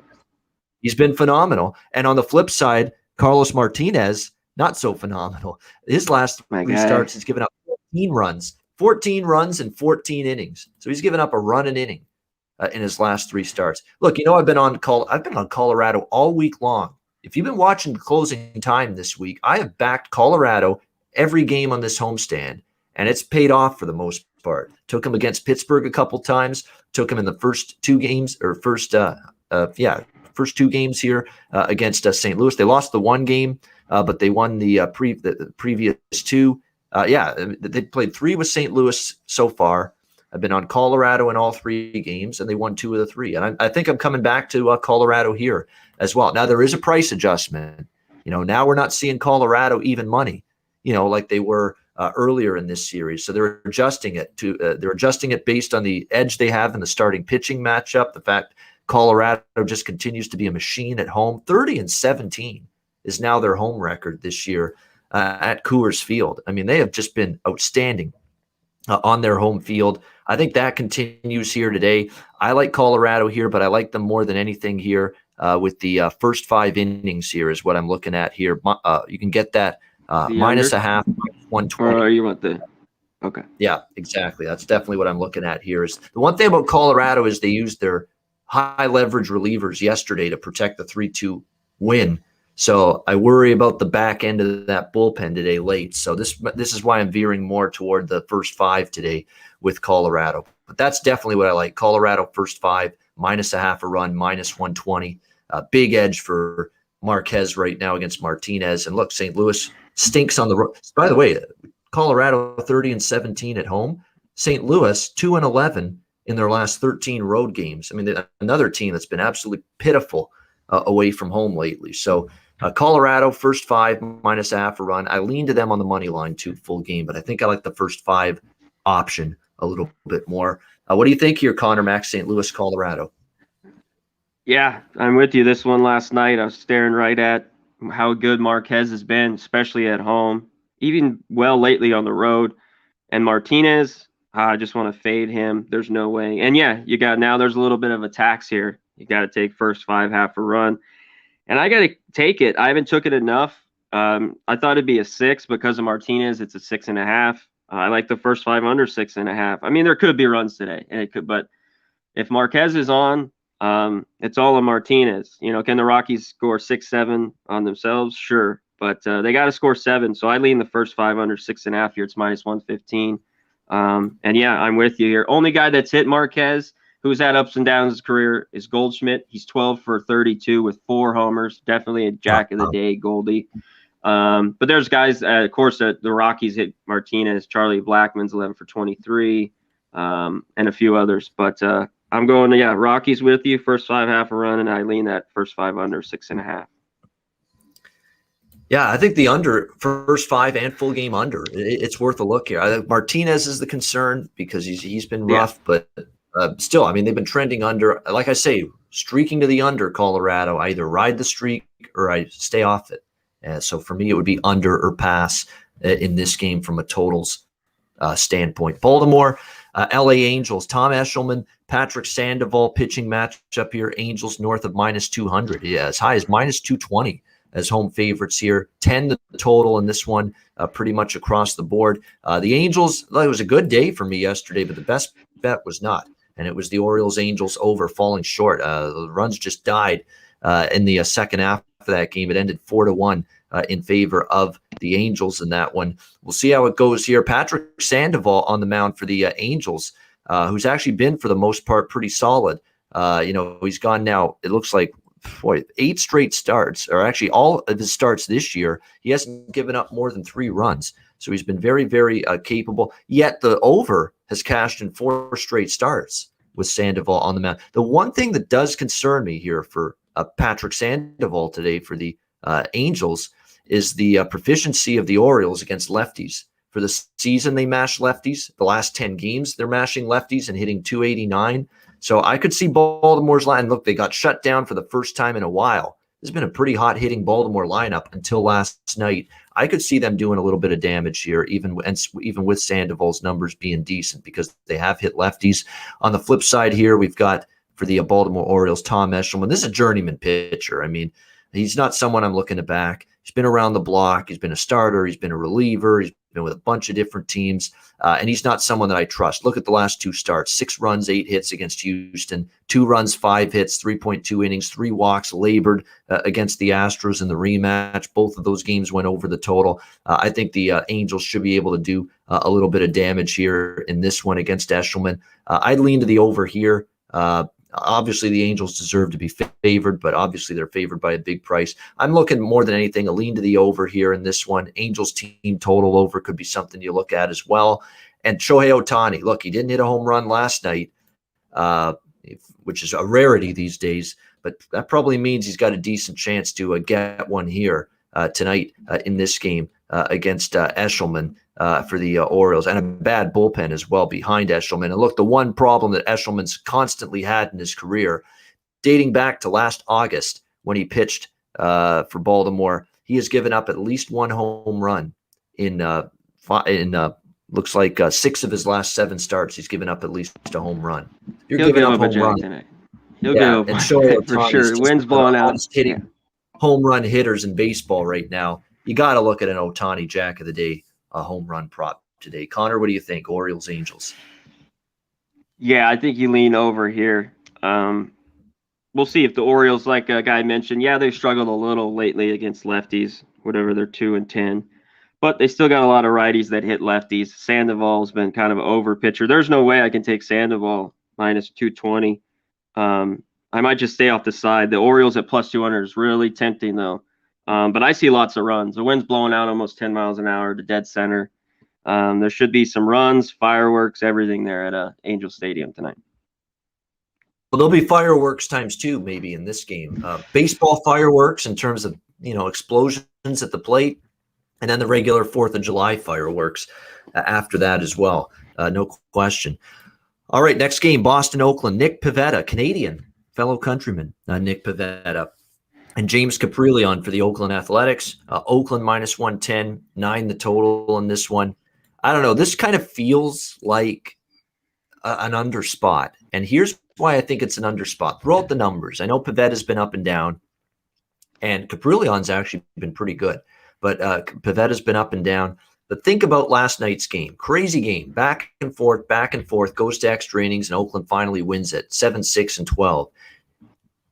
He's been phenomenal. And on the flip side, Carlos Martinez, not so phenomenal. His last 3 starts, he's given up 14 runs in 14 innings. So he's given up a run an inning in his last 3 starts. Look, I've been on Colorado all week long. If you've been watching closing time this week, I have backed Colorado every game on this homestand, and it's paid off for the most part. Took him against Pittsburgh a couple times. Took him in the first 2 games, or first 2 games here against St. Louis. They lost the 1 game, but they won the previous 2. They played 3 with St. Louis so far. I've been on Colorado in all 3 games, and they won 2 of the 3. And I think I'm coming back to Colorado here as well. Now, there is a price adjustment. Now we're not seeing Colorado even money, like they were earlier in this series. So they're adjusting it based on the edge they have in the starting pitching matchup. The fact Colorado just continues to be a machine at home. 30-17 is now their home record this year at Coors Field. I mean, they have just been outstanding on their home field. I think that continues here today. I like Colorado here, but I like them more than anything here with the first 5 innings here is what I'm looking at here. You can get that minus a half, 120. Or you want the – okay. Yeah, exactly. That's definitely what I'm looking at here. Is the one thing about Colorado is they used their high leverage relievers yesterday to protect the 3-2 win. So I worry about the back end of that bullpen today late. So this is why I'm veering more toward the first 5 today with Colorado. But that's definitely what I like. Colorado first 5, minus a half a run, minus 120. Big edge for Marquez right now against Martinez. And look, St. Louis stinks on the road. By the way, Colorado 30-17 at home. St. Louis 2-11 in their last 13 road games. I mean, another team that's been absolutely pitiful away from home lately. So Colorado first 5, minus a half a run. I lean to them on the money line too, full game, but I think I like the first 5 option a little bit more. What do you think here, Conor? Max, St. Louis, Colorado? Yeah, I'm with you. This one last night, I was staring right at how good Marquez has been, especially at home, even well lately on the road. And Martinez, I just want to fade him. There's no way. And yeah, there's a little bit of a tax here. You got to take first 5, half a run. And I got to take it. I haven't took it enough I thought it'd be a 6 because of Martinez. It's a 6.5. I like the first 5 under 6.5. I mean, there could be runs today, and it could, but if Marquez is on, it's all on Martinez. You know, can the Rockies score 6-7 on themselves? Sure, but they got to score 7. So I lean the first 5 under 6.5 here. It's -115. And yeah, I'm with you here. Only guy that's hit Marquez, who's had ups and downs in his career, is Goldschmidt. He's 12 for 32 with 4 homers. Definitely a jack of the day, Goldie. But there's guys, of course, the Rockies hit Martinez. Charlie Blackmon's 11 for 23, and a few others. But I'm going to, yeah, Rockies with you. First 5 half a run, and I lean that first 5 under 6.5. Yeah, I think the under, first 5 and full game under, it's worth a look here. I think Martinez is the concern because he's been rough, but still, I mean, they've been trending under. Like I say, streaking to the under, Colorado. I either ride the streak or I stay off it. So for me, it would be under or pass in this game from a totals standpoint. Baltimore, LA Angels, Tom Eshelman, Patrick Sandoval pitching matchup here. Angels north of -200. Yeah, as high as -220 as home favorites here. 10 the total in this one, pretty much across the board. The Angels, it was a good day for me yesterday, but the best bet was not. And it was the Orioles-Angels over, falling short. The runs just died in the second half of that game. It ended 4-1 in favor of the Angels in that one. We'll see how it goes here. Patrick Sandoval on the mound for the Angels, who's actually been, for the most part, pretty solid. He's gone now, it looks like, 8 straight starts, or actually all of his starts this year. He hasn't given up more than 3 runs. So he's been very, very capable. Yet the over has cashed in 4 straight starts with Sandoval on the mound. The one thing that does concern me here for Patrick Sandoval today for the Angels is the proficiency of the Orioles against lefties. For the season, they mash lefties. The last 10 games, they're mashing lefties and hitting .289. So I could see Baltimore's line. Look, they got shut down for the first time in a while. This has been a pretty hot-hitting Baltimore lineup until last night. I could see them doing a little bit of damage here, even with Sandoval's numbers being decent, because they have hit lefties. On the flip side here, we've got, for the Baltimore Orioles, Tom Eshelman. This is a journeyman pitcher. I mean, he's not someone I'm looking to back. He's been around the block. He's been a starter. He's been a reliever. He's been with a bunch of different teams, and he's not someone that I trust. Look at the last 2 starts: 6 runs, 8 hits against Houston, 2 runs, 5 hits, 3.2 innings, 3 walks, labored against the Astros in the rematch. Both of those games went over the total. I think the Angels should be able to do a little bit of damage here in this one against Eshelman. I'd lean to the over here. Obviously, the Angels deserve to be favored, but obviously they're favored by a big price. I'm looking more than anything a lean to the over here in this one. Angels team total over could be something you look at as well. And Shohei Ohtani, look, he didn't hit a home run last night, which is a rarity these days, but that probably means he's got a decent chance to get one here tonight in this game against Eshelman for the Orioles, and a bad bullpen as well behind Eshelman. And look, the one problem that Eshelman's constantly had in his career, dating back to last August when he pitched for Baltimore, he has given up at least 1 home run in looks like 6 of his last 7 starts. He's given up at least a home run. You're He'll giving up a home run tonight. He'll go and Shohei for Ohtani's sure. just Wind's blowing out. Hitting home run hitters in baseball right now. You got to look at an Ohtani Jack of the Day, a home run prop today. Connor, what do you think? Orioles, Angels? Yeah, I think you lean over here. We'll see if the Orioles, like a guy mentioned, they've struggled a little lately against lefties, whatever, they're 2-10. But they still got a lot of righties that hit lefties. Sandoval's been kind of an over pitcher. There's no way I can take Sandoval -220. I might just stay off the side. The Orioles at +200 is really tempting, though. But I see lots of runs. The wind's blowing out almost 10 miles an hour to dead center. There should be some runs, fireworks, everything there at Angel Stadium tonight. Well, there'll be fireworks times 2 maybe in this game. Baseball fireworks in terms of, explosions at the plate, and then the regular 4th of July fireworks after that as well. No question. All right, next game, Boston, Oakland. Nick Pivetta, Canadian, fellow countryman, Nick Pivetta. And James Caprillion for the Oakland Athletics. Oakland -110, 9 the total in this one. I don't know. This kind of feels like an under spot. And here's why I think it's an under spot. Throw out the numbers. I know Pivetta's been up and down, and Caprillion's actually been pretty good. but Pavetta's been up and down. But think about last night's game. Crazy game. Back and forth, goes to extra innings, and Oakland finally wins it 7-6 and 12.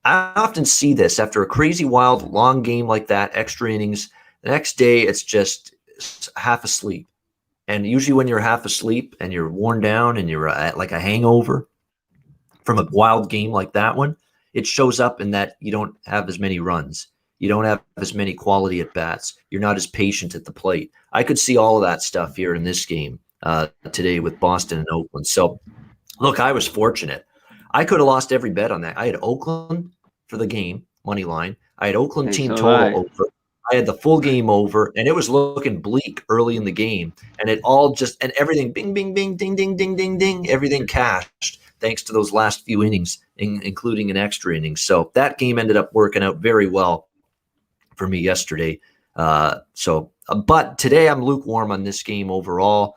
I often see this after a crazy, wild, long game like that, extra innings. The next day, it's just half asleep. And usually when you're half asleep and you're worn down and you're at like a hangover from a wild game like that one, it shows up in that you don't have as many runs. You don't have as many quality at bats. You're not as patient at the plate. I could see all of that stuff here in this game today with Boston and Oakland. So, look, I was fortunate. I could have lost every bet on that. I had Oakland for the game, money line. I had Oakland team total over. I had the full game over, and it was looking bleak early in the game. And it all just, and everything, bing, bing, bing, ding, ding, ding, ding, ding, everything cashed thanks to those last few innings, including an extra inning. So that game ended up working out very well for me yesterday. But today I'm lukewarm on this game overall.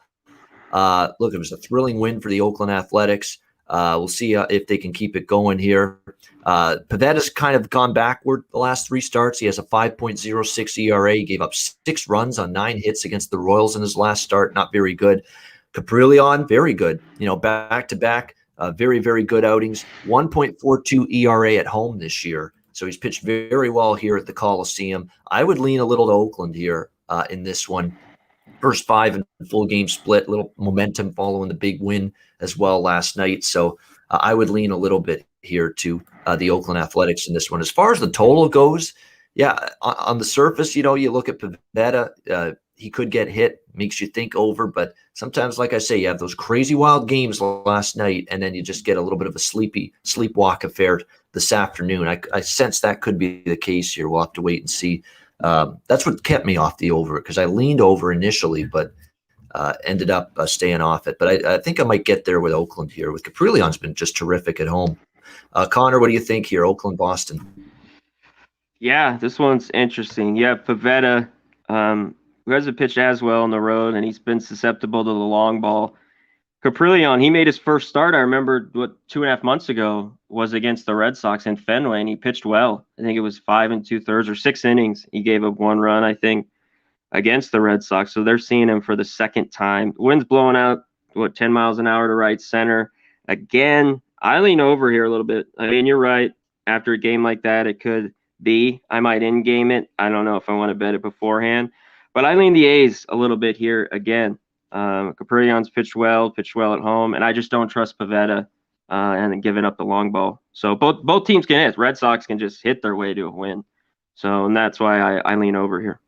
Look, it was a thrilling win for the Oakland Athletics. We'll see if they can keep it going here. Pavetta's kind of gone backward the last 3 starts. He has a 5.06 ERA. He gave up 6 runs on 9 hits against the Royals in his last start. Not very good. Caprillion, very good. Back-to-back, very, very good outings. 1.42 ERA at home this year. So he's pitched very well here at the Coliseum. I would lean a little to Oakland here in this one. First 5 and full game split, little momentum following the big win as well last night. So I would lean a little bit here to the Oakland Athletics in this one. As far as the total goes, yeah, on the surface, you look at Pivetta, he could get hit, makes you think over. But sometimes, like I say, you have those crazy wild games last night, and then you just get a little bit of a sleepwalk affair this afternoon. I sense that could be the case here. We'll have to wait and see. That's what kept me off the over, because I leaned over initially, but ended up staying off it. But I think I might get there with Oakland here. With Caprillion's been just terrific at home. Conor, what do you think here? Oakland, Boston. Yeah, this one's interesting. Yeah, Pivetta, who hasn't pitched as well on the road, and he's been susceptible to the long ball. Caprillion, he made his first start, I remember, 2.5 months ago, was against the Red Sox in Fenway, and he pitched well. I think it was 5 2/3 or 6 innings. He gave up 1 run, I think, against the Red Sox. So they're seeing him for the second time. The wind's blowing out, 10 miles an hour to right center. Again, I lean over here a little bit. I mean, you're right. After a game like that, it could be. I might in-game it. I don't know if I want to bet it beforehand. But I lean the A's a little bit here again. Caprillion's pitched well at home, and I just don't trust Pivetta and giving up the long ball. So both teams can hit. Red Sox can just hit their way to a win. So, and that's why I lean over here.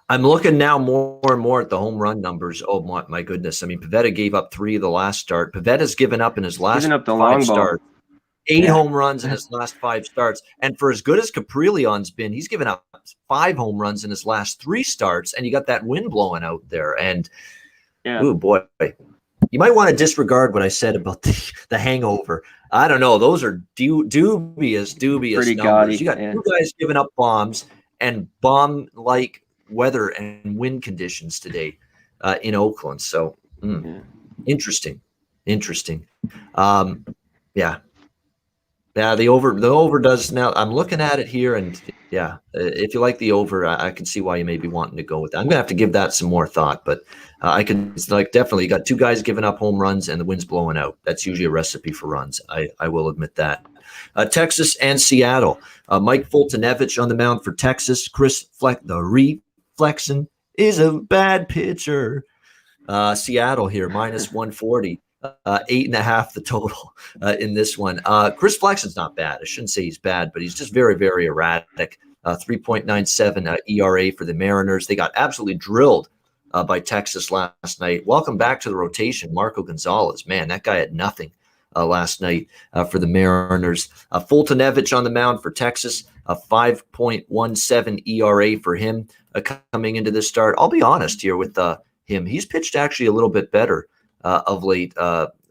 I'm looking now more and more at the home run numbers. Oh my goodness! I mean, Pivetta gave up 3 of the last start. Pivetta's given up in his last 5 starts 8 home runs in his last 5 starts. And for as good as Caprillion's been, he's given up 5 home runs in his last 3 starts. And you got that wind blowing out there. And oh boy, you might want to disregard what I said about the hangover. I don't know. Those are dubious pretty numbers. Gaudy, you got 2 guys giving up bombs and bomb-like weather and wind conditions today in Oakland. So interesting. Yeah, the over does now. I'm looking at it here, and if you like the over, I can see why you may be wanting to go with that. I'm gonna have to give that some more thought, but I can definitely got 2 guys giving up home runs and the wind's blowing out. That's usually a recipe for runs. I will admit that. Texas and Seattle. Mike Fultonevich on the mound for Texas. Chris Flexen is a bad pitcher. Seattle here minus 140. 8.5 the total in this one. Chris Flexen's not bad. I shouldn't say he's bad, but he's just very, very erratic. 3.97 ERA for the Mariners. They got absolutely drilled by Texas last night. Welcome back to the rotation, Marco Gonzalez. Man, that guy had nothing last night for the Mariners. Fultonevich on the mound for Texas. A 5.17 ERA for him coming into this start. I'll be honest here with him. He's pitched actually a little bit better of late.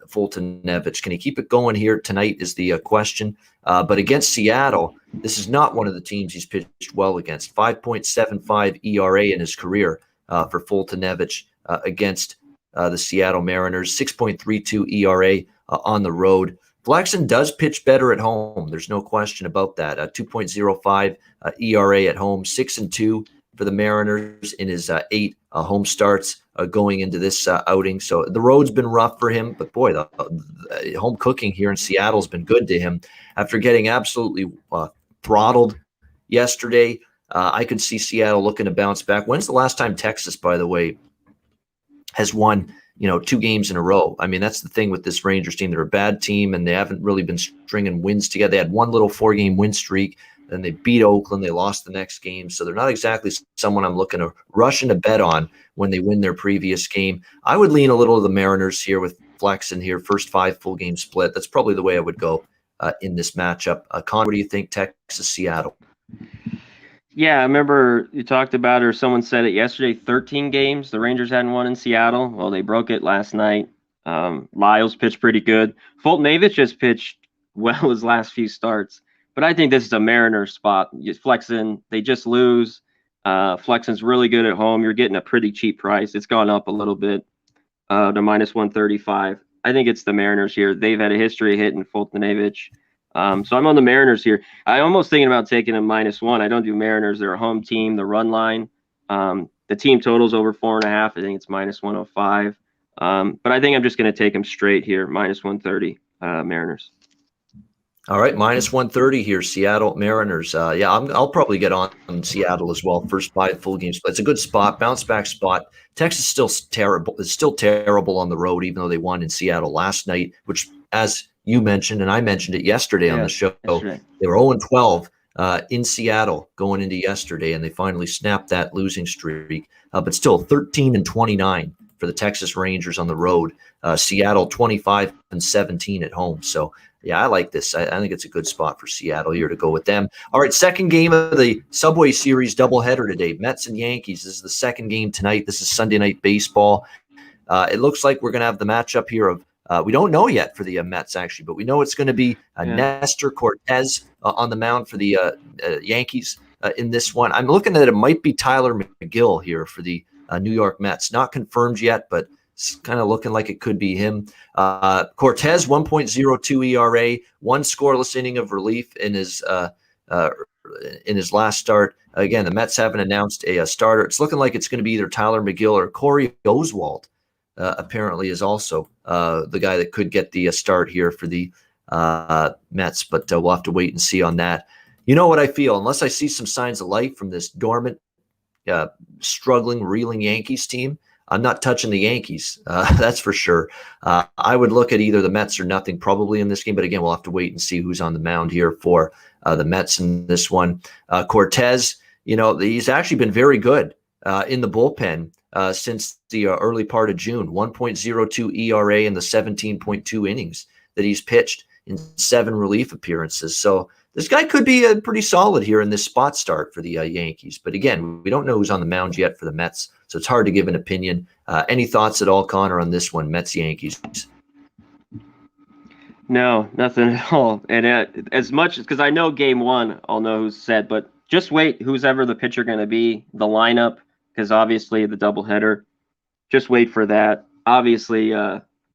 Fultonevich, can he keep it going here tonight is the question. But against Seattle, this is not one of the teams he's pitched well against. 5.75 ERA in his career for Fultonevich against the Seattle Mariners. 6.32 ERA on the road. Flexen does pitch better at home. There's no question about that. 2.05 ERA at home, 6-2 for the Mariners in his 8 home starts going into this outing. So the road's been rough for him, but boy, the home cooking here in Seattle's been good to him. After getting absolutely throttled yesterday, I could see Seattle looking to bounce back. When's the last time Texas, by the way, has won 2 games in a row? I mean, that's the thing with this Rangers team. They're a bad team, and they haven't really been stringing wins together. They had one little 4-game win streak. Then they beat Oakland. They lost the next game. So they're not exactly someone I'm looking to rush into bet on when they win their previous game. I would lean a little to the Mariners here with flexing here. First 5 full game split. That's probably the way I would go in this matchup. Conor, what do you think? Texas, Seattle. Yeah, I remember you talked about it, or someone said it yesterday, 13 games the Rangers hadn't won in Seattle. Well, they broke it last night. Lyles pitched pretty good. Fulton-Avich just pitched well his last few starts. But I think this is a Mariners spot. Flexen, they just lose. Flexen's really good at home. You're getting a pretty cheap price. It's gone up a little bit to -135. I think it's the Mariners here. They've had a history of hitting Fulton-Avich. So I'm on the Mariners here. I'm almost thinking about taking a -1. I don't do Mariners. They're a home team. The run line, the team total's over 4.5. I think it's -105. But I think I'm just going to take them straight here, -130 Mariners. All right, -130 here, Seattle Mariners. I'll probably get on Seattle as well. First 5 full games. It's a good spot, bounce back spot. Texas is still terrible. It's still terrible on the road, even though they won in Seattle last night, which, as you mentioned, and I mentioned it yesterday on the show, yesterday. They were 0-12 in Seattle going into yesterday, and they finally snapped that losing streak. But still, 13-29 for the Texas Rangers on the road. Seattle 25-17 at home. So, yeah, I like this. I think it's a good spot for Seattle here to go with them. All right, second game of the Subway Series doubleheader today. Mets and Yankees. This is the second game tonight. This is Sunday Night Baseball. It looks like we're going to have the matchup here of we don't know yet for the Mets, actually, but we know it's going to be Nestor Cortez on the mound for the Yankees in this one. I'm looking at it might be Tyler McGill here for the New York Mets. Not confirmed yet, but it's kind of looking like it could be him. Cortez, 1.02 ERA, 1 scoreless inning of relief in his last start. Again, the Mets haven't announced a starter. It's looking like it's going to be either Tyler McGill or Corey Oswald. Apparently is also the guy that could get the start here for the Mets, but we'll have to wait and see on that. You know what I feel? Unless I see some signs of life from this dormant, struggling, reeling Yankees team, I'm not touching the Yankees. That's for sure. I would look at either the Mets or nothing probably in this game, but again, we'll have to wait and see who's on the mound here for the Mets in this one. Cortez, he's actually been very good in the bullpen since the early part of June. 1.02 ERA in the 17.2 innings that he's pitched in 7 relief appearances. So this guy could be pretty solid here in this spot start for the Yankees. But again, we don't know who's on the mound yet for the Mets, so it's hard to give an opinion. Any thoughts at all, Conor, on this one, Mets-Yankees? No, nothing at all. And as much because I know game 1, I'll know who's set, but just wait, who's ever the pitcher going to be, the lineup, because obviously the doubleheader, just wait for that. Obviously,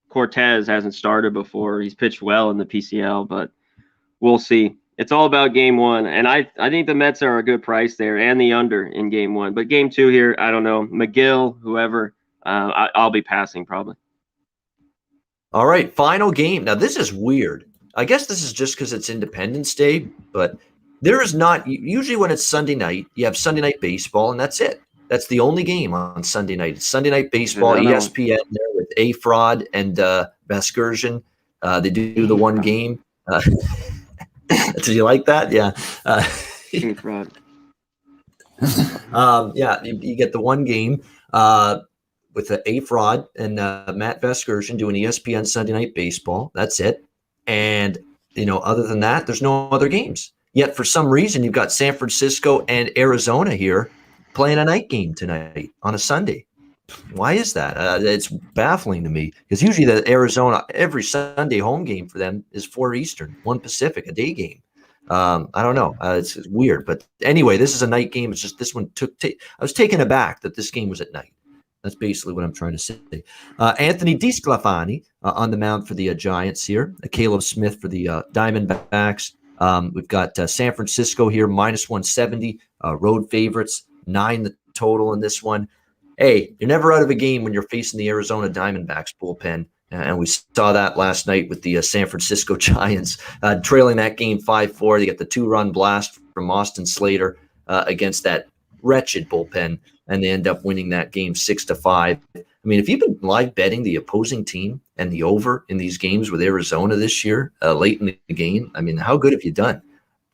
Cortez hasn't started before. He's pitched well in the PCL, but we'll see. It's all about game 1, and I think the Mets are a good price there and the under in game 1. But game 2 here, I don't know. McGill, whoever, I'll be passing probably. All right, final game. Now, this is weird. I guess this is just because it's Independence Day, but there is not – usually when it's Sunday night, you have Sunday Night Baseball, and that's it. That's the only game on Sunday night. It's Sunday Night Baseball, ESPN there with A-Fraud and Vasgersian. They do the one game. Did you like that? Yeah. A-Fraud. You get the one game with the A-Fraud and Matt Vasgersian doing ESPN Sunday Night Baseball. That's it. And, other than that, there's no other games. Yet for some reason, you've got San Francisco and Arizona here playing a night game tonight on a Sunday. Why is that? It's baffling to me because usually the Arizona, every Sunday home game for them is 4 Eastern, 1 Pacific, a day game. I don't know. It's weird. But anyway, this is a night game. It's just this one I was taken aback that this game was at night. That's basically what I'm trying to say. Anthony DeSclafani on the mound for the Giants here. Caleb Smith for the Diamondbacks. We've got San Francisco here, -170, road favorites 9 the total in this one. Hey, you're never out of a game when you're facing the Arizona Diamondbacks bullpen. And we saw that last night with the San Francisco Giants trailing that game 5-4. They get the 2-run blast from Austin Slater against that wretched bullpen, and they end up winning that game 6-5. I mean, if you've been live betting the opposing team and the over in these games with Arizona this year, late in the game, I mean, how good have you done?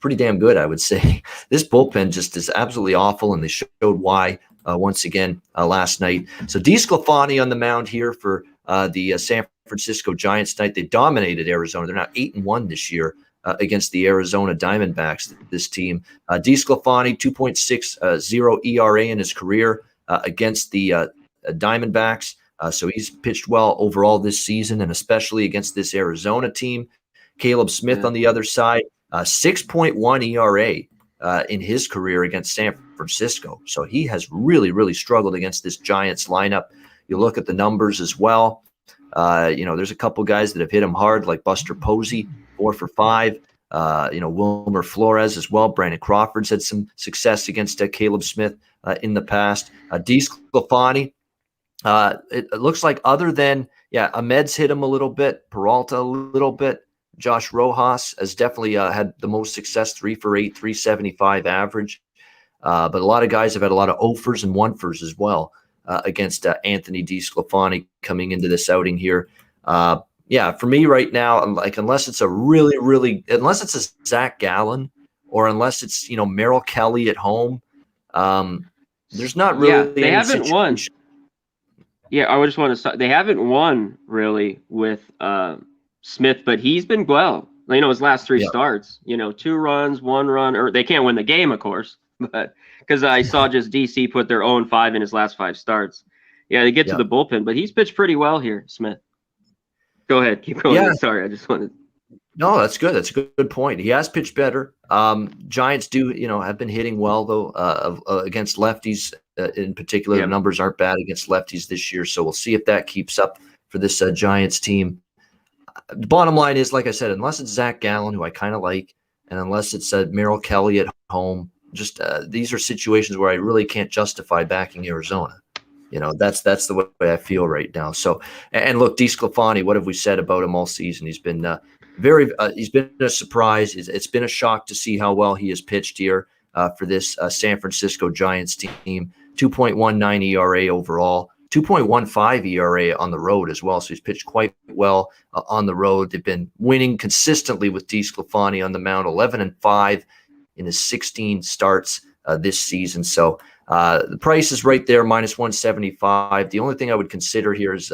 Pretty damn good, I would say. This bullpen just is absolutely awful, and they showed why once again last night. So DeSclafani on the mound here for the San Francisco Giants tonight. They dominated Arizona. They're now 8-1 this year against the Arizona Diamondbacks. This team, DeSclafani, 2.60 ERA in his career against the Diamondbacks. So he's pitched well overall this season, and especially against this Arizona team. Caleb Smith on the other side, 6.1 ERA in his career against San Francisco. So he has really, really struggled against this Giants lineup. You look at the numbers as well. There's a couple guys that have hit him hard, like Buster Posey, 4 for 5. Wilmer Flores as well. Brandon Crawford's had some success against Caleb Smith in the past. DeSclafani, it looks like other than, Ahmed's hit him a little bit, Peralta a little bit. Josh Rojas has definitely had the most success, 3 for 8, 375 average. But a lot of guys have had a lot of 0-fers and 1-fers as well against Anthony DeSclafani coming into this outing here. For me right now, like unless it's a Zach Gallen or unless it's Merrill Kelly at home, there's not really. They haven't won. Yeah, I just want to start. They haven't won really with Smith, but he's been well. His last 3 starts, 2 runs, 1 run, or they can't win the game, of course, but because I saw just DC put their 0-5 in his last 5 starts. Yeah, they get to the bullpen, but he's pitched pretty well here, Smith. Go ahead, keep going. Yeah. Sorry, I just wanted. No, that's good. That's a good point. He has pitched better. Giants do, have been hitting well though against lefties in particular. The numbers aren't bad against lefties this year, so we'll see if that keeps up for this Giants team. The bottom line is, like I said, unless it's Zach Gallen, who I kind of like, and unless it's Merrill Kelly at home, just these are situations where I really can't justify backing Arizona. That's the way I feel right now. So, and look, DeSclafani, what have we said about him all season? He's been he's been a surprise. It's been a shock to see how well he has pitched here for this San Francisco Giants team. 2.19 ERA overall, 2.15 ERA on the road as well. So he's pitched quite well on the road. They've been winning consistently with DeSclafani on the mound, 11-5 in his 16 starts this season. So the price is right there, -175. The only thing I would consider here is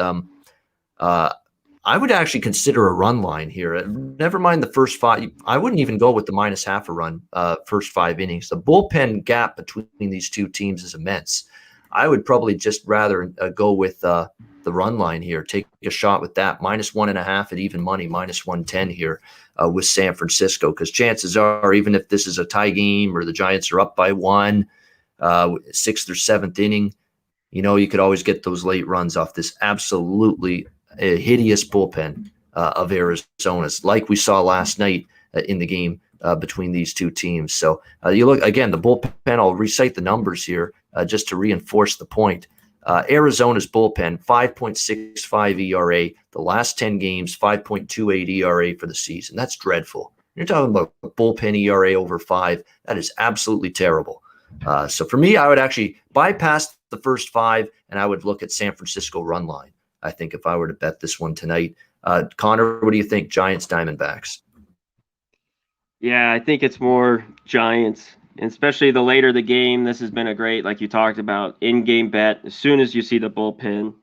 I would actually consider a run line here. Never mind the first 5. I wouldn't even go with the -half a run first 5 innings. The bullpen gap between these two teams is immense. I would probably just rather go with the run line here. Take a shot with that. -1.5 at even money, -110 here with San Francisco, because chances are, even if this is a tie game or the Giants are up by 1, 6th or 7th inning, you could always get those late runs off this absolutely hideous bullpen of Arizona's, like we saw last night in the game between these two teams. So you look again, the bullpen, I'll recite the numbers here just to reinforce the point. Arizona's bullpen, 5.65 ERA. The last 10 games, 5.28 ERA for the season. That's dreadful. You're talking about bullpen ERA over 5. That is absolutely terrible. So for me, I would actually bypass the first 5, and I would look at San Francisco run line, I think, if I were to bet this one tonight. Conor, what do you think? Giants, Diamondbacks? Yeah, I think it's more Giants, and especially the later the game. This has been a great, like you talked about, in-game bet. As soon as you see the bullpen,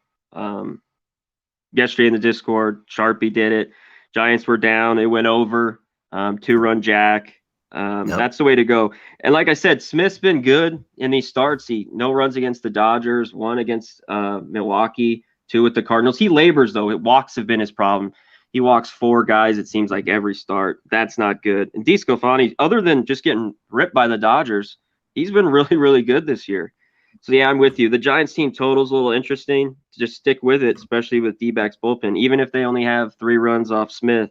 yesterday in the Discord, Sharpie did it. Giants were down. It went over, 2-run jack. That's the way to go. And like I said, Smith's been good in these starts. No runs against the Dodgers, 1 against Milwaukee, 2 with the Cardinals. He labors, though. Walks have been his problem. He walks 4 guys, it seems like, every start. That's not good. And DeSclafani, other than just getting ripped by the Dodgers, he's been really, really good this year. So, yeah, I'm with you. The Giants team total is a little interesting. Just stick with it, especially with D-backs bullpen. Even if they only have 3 runs off Smith,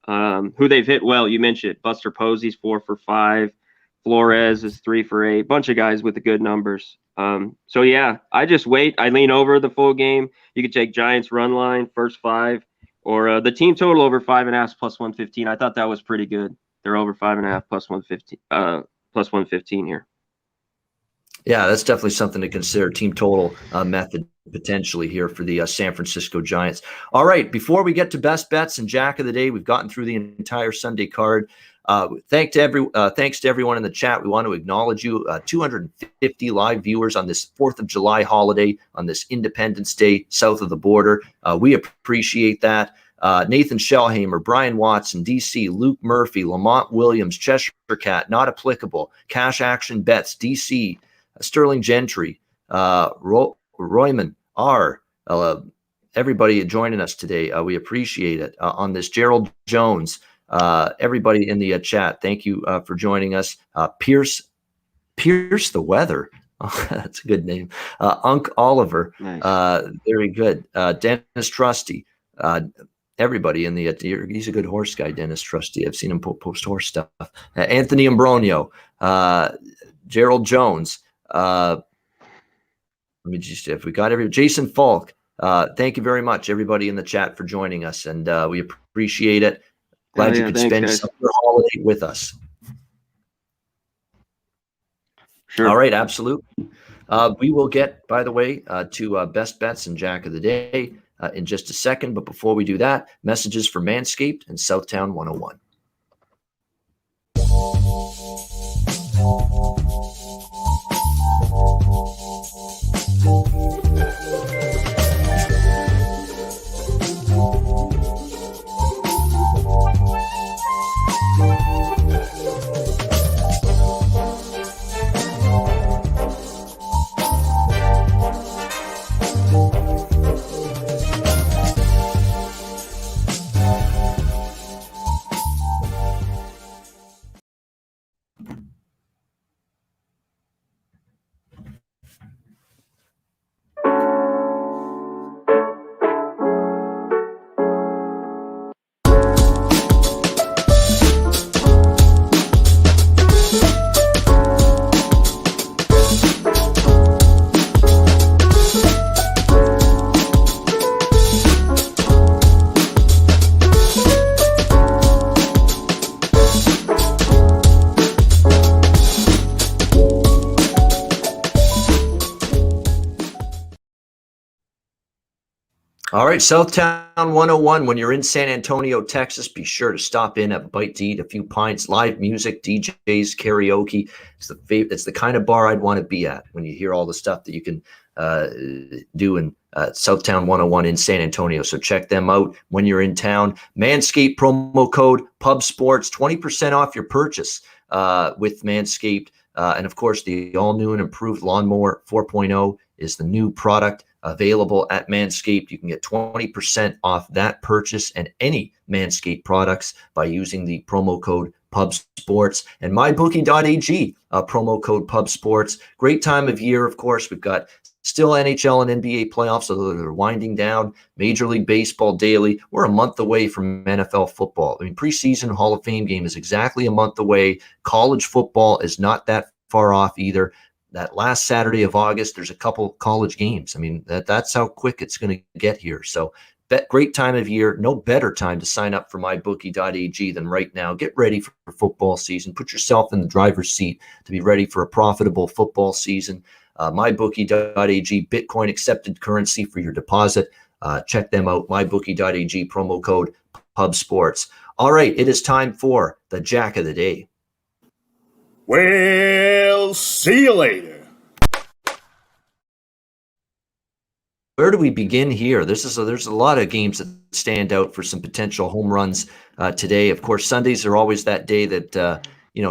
who they've hit well. You mentioned Buster Posey's 4 for 5. Flores is 3 for 8. Bunch of guys with the good numbers. So yeah, I just wait. I lean over the full game. You could take Giants run line first 5, or the team total over 5.5 plus 115. I thought that was pretty good. They're over 5.5 plus 115. Plus 115 here. Yeah, that's definitely something to consider. Team total method potentially here for the San Francisco Giants. All right, before we get to best bets and Jack of the Day, we've gotten through the entire Sunday card. Thanks to everyone in the chat. We want to acknowledge you. 250 live viewers on this 4th of July holiday, on this Independence Day south of the border. We appreciate that. Nathan Shellhammer, Brian Watson, DC, Luke Murphy, Lamont Williams, Cheshire Cat, not applicable, Cash Action Bets, DC, Sterling Gentry, Royman R. Everybody joining us today. We appreciate it. On this, Gerald Jones, everybody in the chat, thank you for joining us. Pierce the Weather. Oh, that's a good name. Unc Oliver. Nice. Very good. Dennis Trusty. Everybody in the he's a good horse guy, Dennis Trusty. I've seen him post horse stuff. Anthony Ambronio, Gerald Jones. Let me just, if we got Jason Falk, thank you very much, everybody in the chat, for joining us, and we appreciate it. Glad you could spend some of your holiday with us. Sure. All right, absolutely. We will get, by the way, to best bets and Jack of the Day in just a second, but before we do that, messages for Manscaped and Southtown 101. All right, Southtown 101. When you're in San Antonio, Texas, be sure to stop in, have a bite to eat, a few pints, live music, DJs, karaoke. It's the kind of bar I'd want to be at when you hear all the stuff that you can do in Southtown 101 in San Antonio. So check them out when you're in town. Manscaped promo code Pub Sports, 20% off your purchase with Manscaped. And of course, the all new and improved Lawnmower 4.0 is the new product available at Manscaped. You can get 20% off that purchase and any Manscaped products by using the promo code PubSports and mybookie.ag, promo code PubSports. Great time of year, of course. We've got still NHL and NBA playoffs, so they're winding down. Major League Baseball daily. We're a month away from NFL football. I mean, preseason Hall of Fame game is exactly a month away. College football is not that far off either. That last Saturday of August, there's a couple college games. I mean, that's how quick it's going to get here. So great time of year. No better time to sign up for mybookie.ag than right now. Get ready for football season. Put yourself in the driver's seat to be ready for a profitable football season. Mybookie.ag, Bitcoin accepted currency for your deposit. Check them out. Mybookie.ag, promo code PubSports. All right, it is time for the Jack of the Day. Well, see you later. Where do we begin here? There's a lot of games that stand out for some potential home runs today. Of course, Sundays are always that day that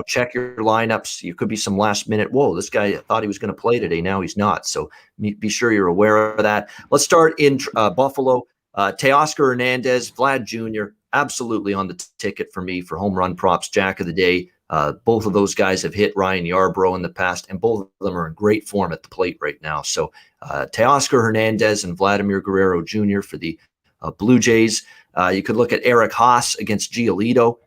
check your lineups. You could be some last minute. Whoa, this guy thought he was going to play today. Now he's not. So be sure you're aware of that. Let's start in Buffalo. Teoscar Hernandez, Vlad Jr. absolutely on the ticket for me for home run props. Jack of the Day. Both of those guys have hit Ryan Yarbrough in the past, and both of them are in great form at the plate right now. So Teoscar Hernandez and Vladimir Guerrero Jr. for the Blue Jays. You could look at Eric Haas against Giolito.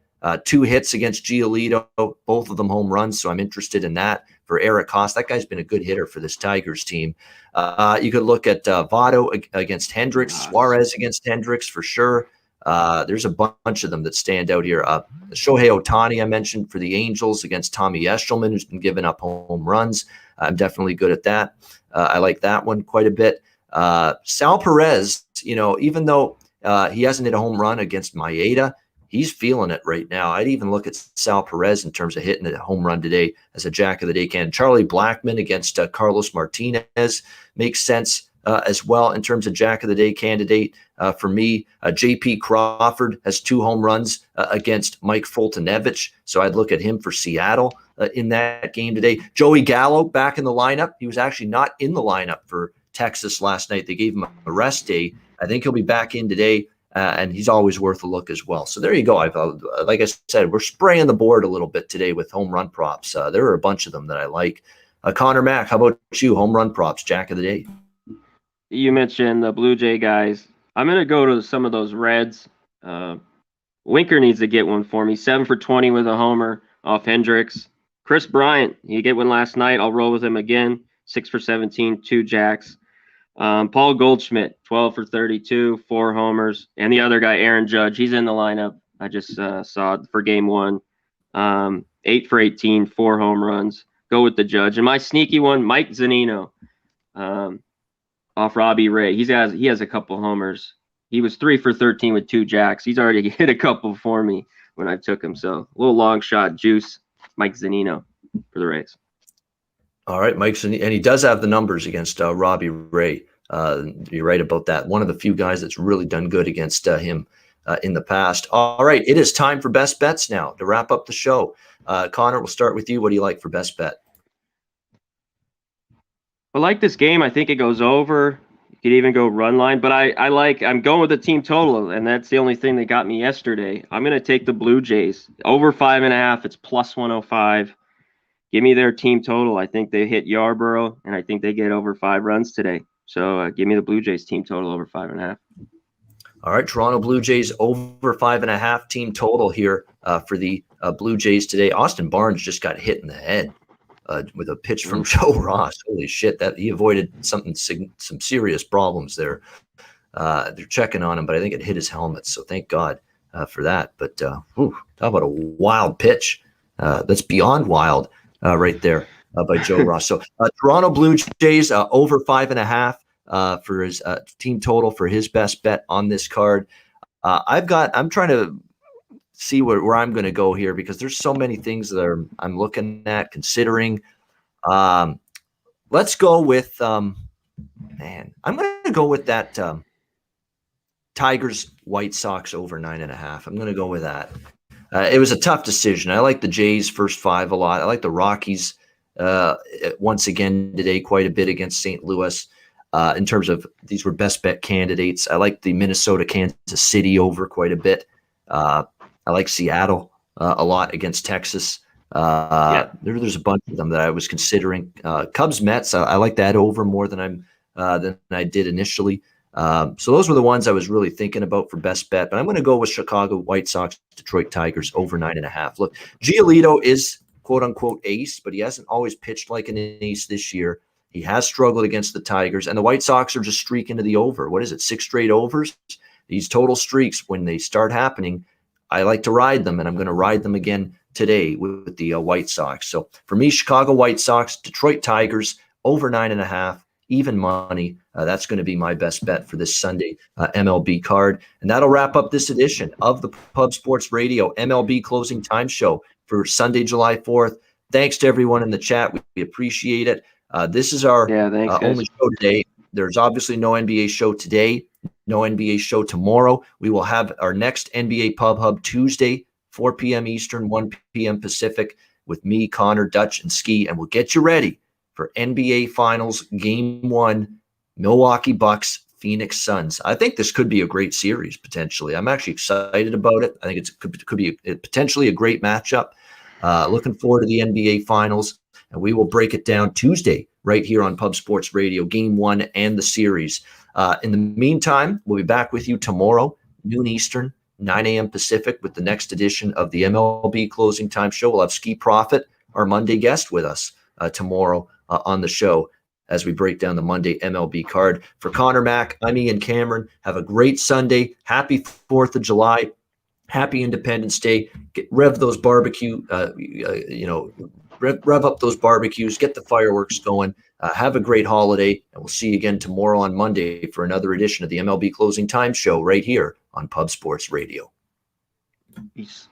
2 hits against Giolito, both of them home runs, so I'm interested in that. For Eric Haas, that guy's been a good hitter for this Tigers team. You could look at Votto against Hendricks, Suarez against Hendricks for sure. There's a bunch of them that stand out here. Shohei Ohtani, I mentioned for the Angels against Tommy Eshelman, who's been giving up home runs. I'm definitely good at that. I like that one quite a bit. Sal Perez, even though he hasn't hit a home run against Maeda, he's feeling it right now. I'd even look at Sal Perez in terms of hitting a home run today as a Jack of the Day candidate. Charlie Blackmon against Carlos Martinez makes sense as well in terms of Jack of the Day candidate. For me, J.P. Crawford has 2 home runs against Mike Foltynewicz, so I'd look at him for Seattle in that game today. Joey Gallo back in the lineup. He was actually not in the lineup for Texas last night. They gave him a rest day. I think he'll be back in today. And he's always worth a look as well. So there you go. Like I said, we're spraying the board a little bit today with home run props. There are a bunch of them that I like. Connor Mack, how about you? Home run props, Jack of the Day. You mentioned the Blue Jay guys. I'm going to go to some of those Reds. Winker needs to get one for me. 7 for 20 with a homer off Hendricks. Chris Bryant, he get one last night. I'll roll with him again. 6 for 17, 2 jacks. Paul Goldschmidt, 12 for 32, 4 homers. And the other guy, Aaron Judge, he's in the lineup. I just saw for game 1. 8 for 18, 4 home runs. Go with the Judge. And my sneaky one, Mike Zunino, off Robbie Ray. He has a couple homers. He was 3 for 13 with 2 jacks. He's already hit a couple for me when I took him. So a little long shot juice, Mike Zunino for the Rays. All right, Mike's, and he does have the numbers against Robbie Ray. You're right about that. One of the few guys that's really done good against him in the past. All right, it is time for best bets now to wrap up the show. Connor, we'll start with you. What do you like for best bet? I like this game. I think it goes over. You could even go run line, but I'm going with the team total, and that's the only thing that got me yesterday. I'm going to take the Blue Jays over 5.5. It's plus 105. Give me their team total. I think they hit Yarborough, and I think they get over 5 runs today. So give me the Blue Jays team total over 5.5. All right, Toronto Blue Jays over 5.5 team total here for the Blue Jays today. Austin Barnes just got hit in the head with a pitch from Joe Ross. Holy shit, that he avoided some serious problems there. They're checking on him, but I think it hit his helmet. So thank God for that. But talk about a wild pitch. That's beyond wild right there. By Joe Ross. So Toronto Blue Jays over 5.5 for his team total for his best bet on this card. I'm trying to see where I'm going to go here because there's so many things that I'm looking at, considering. Let's go with I'm going to go with that Tigers White Sox over 9.5. I'm going to go with that. It was a tough decision. I like the Jays first 5 a lot. I like the Rockies once again today quite a bit against St. Louis in terms of these were best bet candidates. I like the Minnesota Kansas City over quite a bit. I like Seattle a lot against Texas. There's a bunch of them that I was considering. Cubs Mets, I like that over more than I did initially. So those were the ones I was really thinking about for best bet, but I'm going to go with Chicago White Sox, Detroit Tigers over 9.5. Look, Giolito is quote unquote ace, but he hasn't always pitched like an ace this year. He has struggled against the Tigers, and the White Sox are just streaking to the over. What is it? 6 straight overs? These total streaks, when they start happening, I like to ride them, and I'm going to ride them again today with the White Sox. So for me, Chicago White Sox, Detroit Tigers over 9.5, even money. That's going to be my best bet for this Sunday MLB card. And that'll wrap up this edition of the Pub Sports Radio MLB Closing Time Show for Sunday, July 4th. Thanks to everyone in the chat. We appreciate it. This is our only show today. There's obviously no NBA show today, no NBA show tomorrow. We will have our next NBA Pub Hub Tuesday, 4 p.m. Eastern, 1 p.m. Pacific, with me, Connor, Dutch, and Ski, and we'll get you ready for NBA Finals Game 1, Milwaukee Bucks, Phoenix Suns. I think this could be a great series, potentially. I'm actually excited about it. I think it could be potentially a great matchup. Looking forward to the NBA Finals, and we will break it down Tuesday right here on Pub Sports Radio, Game 1 and the series. In the meantime, we'll be back with you tomorrow, noon Eastern, 9 a.m. Pacific with the next edition of the MLB Closing Time Show. We'll have Ski Profit, our Monday guest, with us tomorrow on the show as we break down the Monday MLB card. For Conor Mack, I'm Ian Cameron. Have a great Sunday. Happy 4th of July. Happy Independence Day. Rev those barbecue, rev up those barbecues. Get the fireworks going. Have a great holiday. And we'll see you again tomorrow on Monday for another edition of the MLB Closing Time Show right here on Pub Sports Radio. Peace.